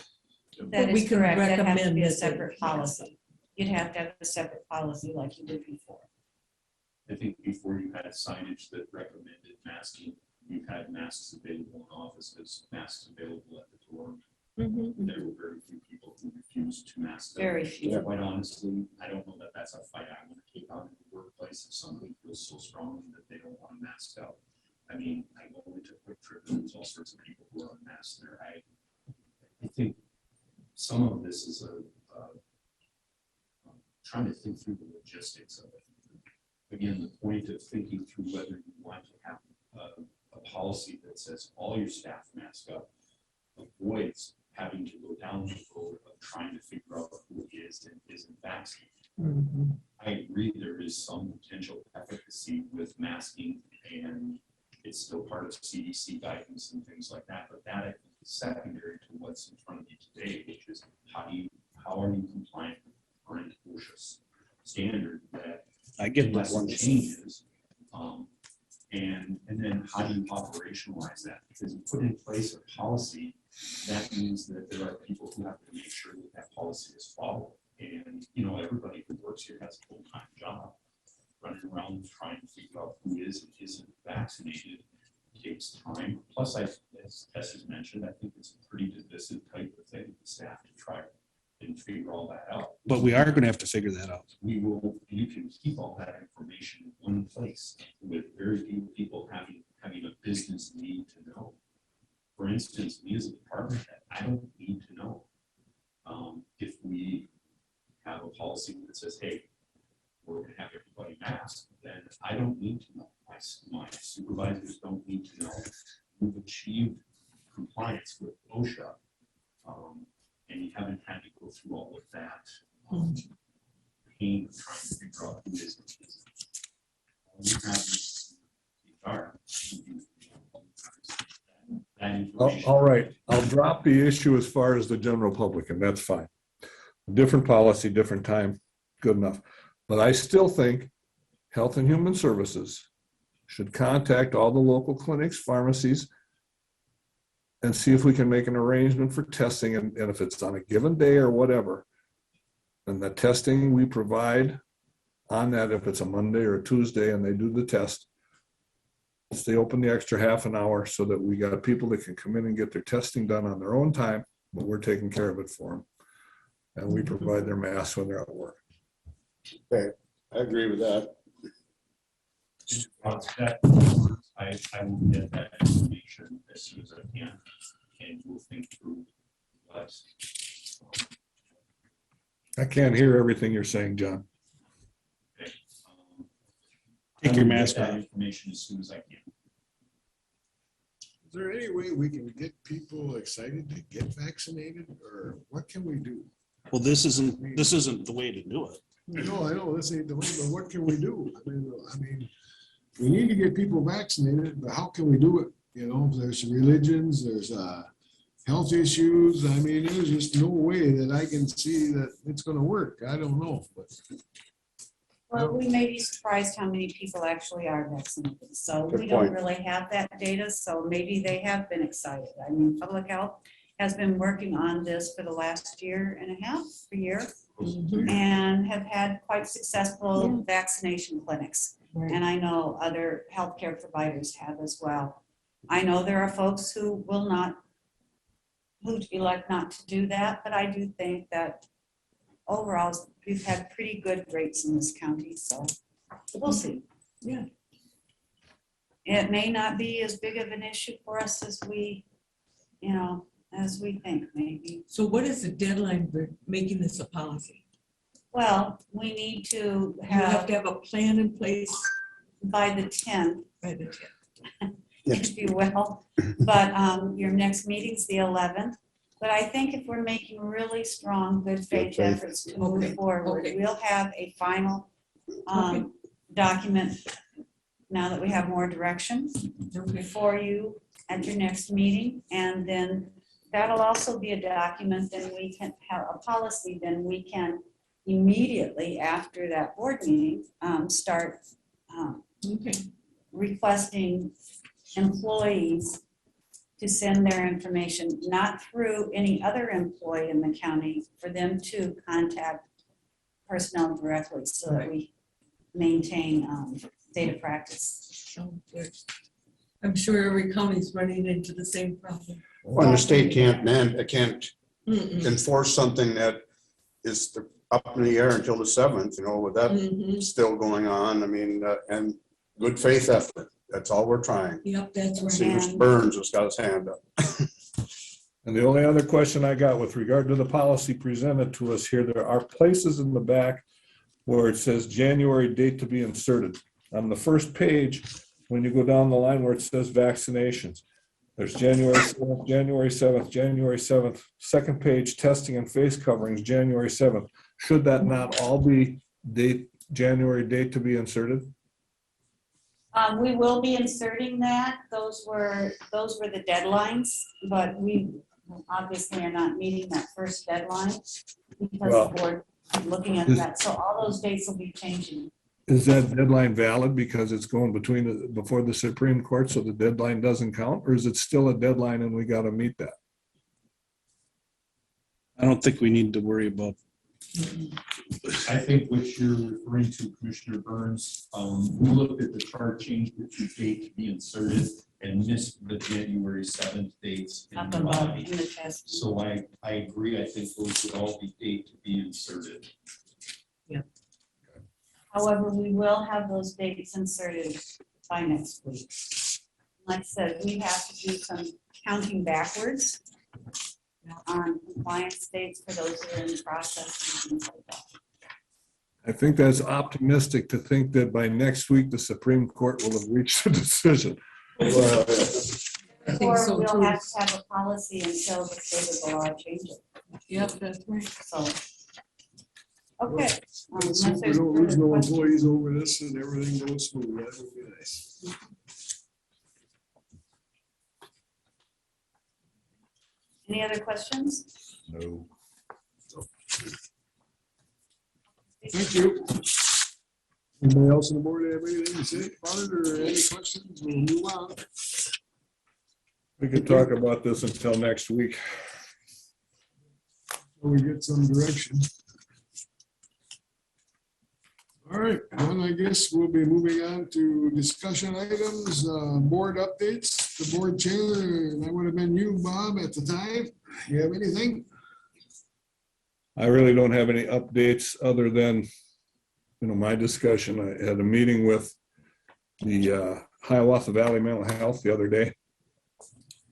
That But we is can correct. That has to recommend be a that they- separate policy. You'd have to have a separate policy like you did before. I think before you had signage that recommended masking, you had masks available in offices, masks available at the door. Mhm. There were very few people who refused to mask up. Very few. Quite honestly, I don't know that that's a fight I want to take on in the workplace if somebody feels so strongly that they don't want to mask up. I mean, I go into Quick Trip and there's all sorts of people who are unmasked there. I think some of this is trying to think through the logistics of it. Again, the point of thinking through whether you want to have a policy that says all your staff mask up avoids having to go down the road of trying to figure out who is and isn't vaccinated. Mhm. I agree there is some potential efficacy with masking and it's still part of CDC guidance and things like that, but that I think is secondary to what's in front of you today, which is how are you compliant with current OSHA standard that I get that unless one. it changes. And then how do you operationalize that? Because you put in place a policy, that means that there are people who have to make sure that that policy is followed. And, everybody who works here has a full-time job. Running around trying to figure out who is and isn't vaccinated takes time. Plus, as Tess mentioned, I think it's a pretty divisive type of thing, the staff to try and figure all that out. But we are gonna have to figure that out. You can keep all that information in one place with very few people having a business need to know. For instance, me as a department head, I don't need to know. If we have a policy that says, hey, we're gonna have everybody masked, then I don't need to know. My supervisors don't need to know. We've achieved compliance with OSHA. And you haven't had to go through all of that pain of trying to figure out who is and isn't. You have that information. All right, I'll drop the issue as far as the general public, and that's fine. Different policy, different time, good enough. But I still think Health and Human Services should contact all the local clinics, pharmacies, and see if we can make an arrangement for testing, and if it's on a given day or whatever. And the testing we provide on that, if it's a Monday or a Tuesday and they do the test, stay open the extra half an hour so that we got people that can come in and get their testing done on their own time, but we're taking care of it for them. And we provide their masks when they're at work. Okay, I agree with that. I will get that information as soon as I can, and we'll think through what. I can't hear everything you're saying, John. Okay, Take I your will get mask that off. information as soon as I can. Is there any way we can get people excited to get vaccinated, or what can we do? Well, this isn't the way to do it. I know, this ain't the way, but what can we do? I mean, we need to get people vaccinated, but how can we do it? There's religions, there's health issues. I mean, there's just no way that I can see that it's gonna work. I don't know, but. Well, we may be surprised how many people actually are vaccinated. So Good we don't point. really have that data, so maybe they have been excited. I mean, public health has been working on this for the last year and a half, and have had quite successful vaccination clinics. Right. And I know other healthcare providers have as well. I know there are folks who elect not to do that, but I do think that overall, we've had pretty good rates in this county, so we'll see. Yeah. It may not be as big of an issue for us as we, as we think, maybe. So what is the deadline for making this a policy? Well, we need to You have to have a plan in place by the 10th, by the 10th. if you will. But your next meeting's the 11th. But I think if we're making really strong, good faith faith. efforts to move Okay, forward, okay. we'll have a final Okay. document now that we have more direction Okay. for you at your next meeting. And then that'll also be a document, then we can have a policy, then we can immediately after that board meeting, start Okay. requesting employees to send their information, not through any other employee in the county, for them to contact personnel directly so that we maintain data practice. So there's- I'm sure every county's running into the same problem. Well, the state can't Mm-mm. enforce something that is up in the air until the 7th, you know, with that Mhm. still going on. I mean, and good faith effort. That's all we're trying. Yep, that's See, right. Mr. Burns has got his hand up. And the only other question I got with regard to the policy presented to us here, there are places in the back where it says January date to be inserted. On the first page, when you go down the line where it says vaccinations, there's January 7th, January 7th, January 7th, second page, testing and face coverings, January 7th. Should that not all be January date to be inserted? We will be inserting that. Those were the deadlines, but we obviously are not meeting that first deadline because Well, the board is looking at that. So all those dates will be changing. Is that deadline valid because it's going before the Supreme Court, so the deadline doesn't count? Or is it still a deadline and we got to meet that? I don't think we need to worry about. I think what you're referring to, Commissioner Burns, we looked at the chart change to date to be inserted and missed the January 7th dates in Up the above body. in the test. So I agree. I think those would all be date to be inserted. However, we will have those dates inserted by next week. Like I said, we have to do some counting backwards on compliance dates for those who are in the process and things like that. I think that's optimistic to think that by next week, the Supreme Court will have reached a decision. I think Or so we'll too. have to have a policy until the state of the law changes. Yep, that's right. So. Okay. Let's unless hope we there's don't lose further no questions. employees over this and everything goes smooth. That would be nice. Any other questions? No. Thank you. Anybody else on the board have anything to say about it or any questions? We'll move on. We could talk about this until next week. Till we get some direction. All right, then I guess we'll be moving on to discussion items, board updates. The board chair, that would have been you, Bob, at the time. You have anything? I really don't have any updates other than, my discussion. I had a meeting with the Hiawatha Valley Mental Health the other day.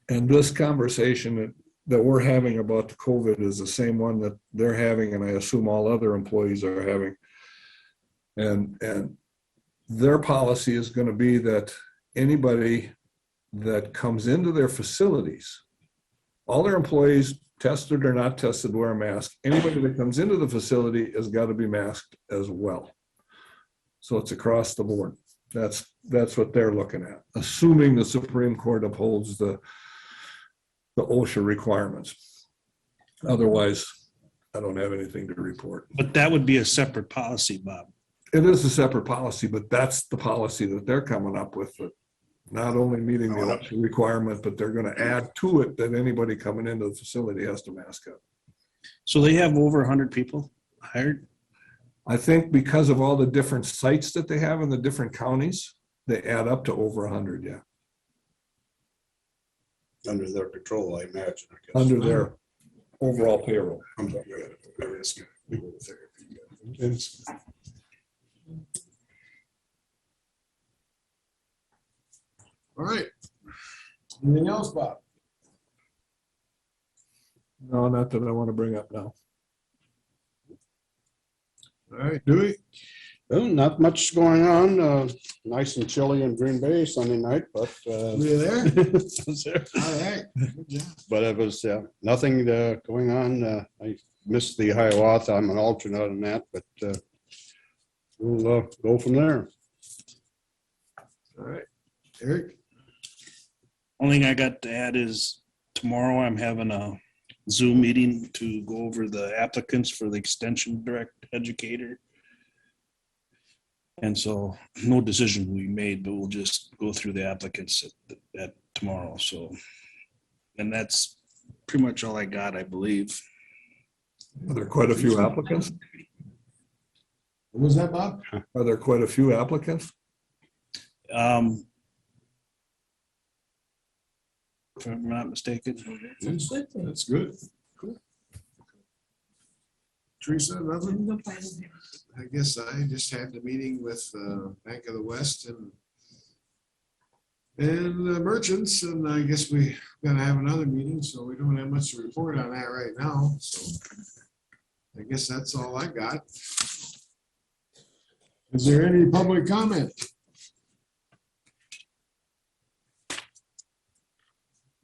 And this conversation that we're having about the COVID is the same one that they're having, and I assume all other employees are having. And their policy is going to be that anybody that comes into their facilities, all their employees, tested or not tested, wear a mask. Anybody that comes into the facility has got to be masked as well. So it's across the board. That's what they're looking at, assuming the Supreme Court upholds the OSHA requirements. Otherwise, I don't have anything to report. But that would be a separate policy, Bob. It is a separate policy, but that's the policy that they're coming up with, that not only meeting the OSHA requirement, but they're going to add to it that anybody coming into the facility has to mask up. So they have over 100 people hired? I think because of all the different sites that they have in the different counties, they add up to over 100, yeah. Under their control, I imagine. I guess. Under their overall payroll. I'm not good at this. We go to therapy. It's- All right. Anything else, Bob? No, not that I want to bring up now. All right, Dewey? Well, not much going on. Nice and chilly in Green Bay Sunday night, but. Were you there? was there. All right. Good job. But it was, nothing going on. I missed the Hiawatha. I'm an alternate on that, but we'll go from there. All right, Eric? Only thing I got to add is tomorrow I'm having a Zoom meeting to go over the applicants for the extension direct educator. And so no decision will be made, but we'll just go through the applicants at tomorrow. So, and that's pretty much all I got, I believe. Are there quite a few applicants? What was that, Bob? Are there quite a few applicants? If I'm not mistaken. That's good. Cool. Teresa, nothing? Nope, I don't have. I guess I just had the meeting with Bank of the West and merchants, and I guess we gotta have another meeting, so we don't have much to report on that right now, so I guess that's all I got. Is there any public comment?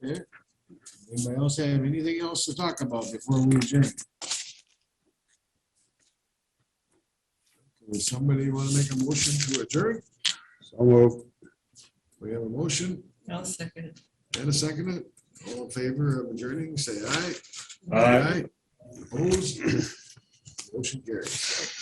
Okay. Anybody else have anything else to talk about before we adjourn? Does somebody want to make a motion to adjourn? So We have a motion I'll second it. and a second. All in favor of adjourning, say aye. Aye. Opposed? Motion carries.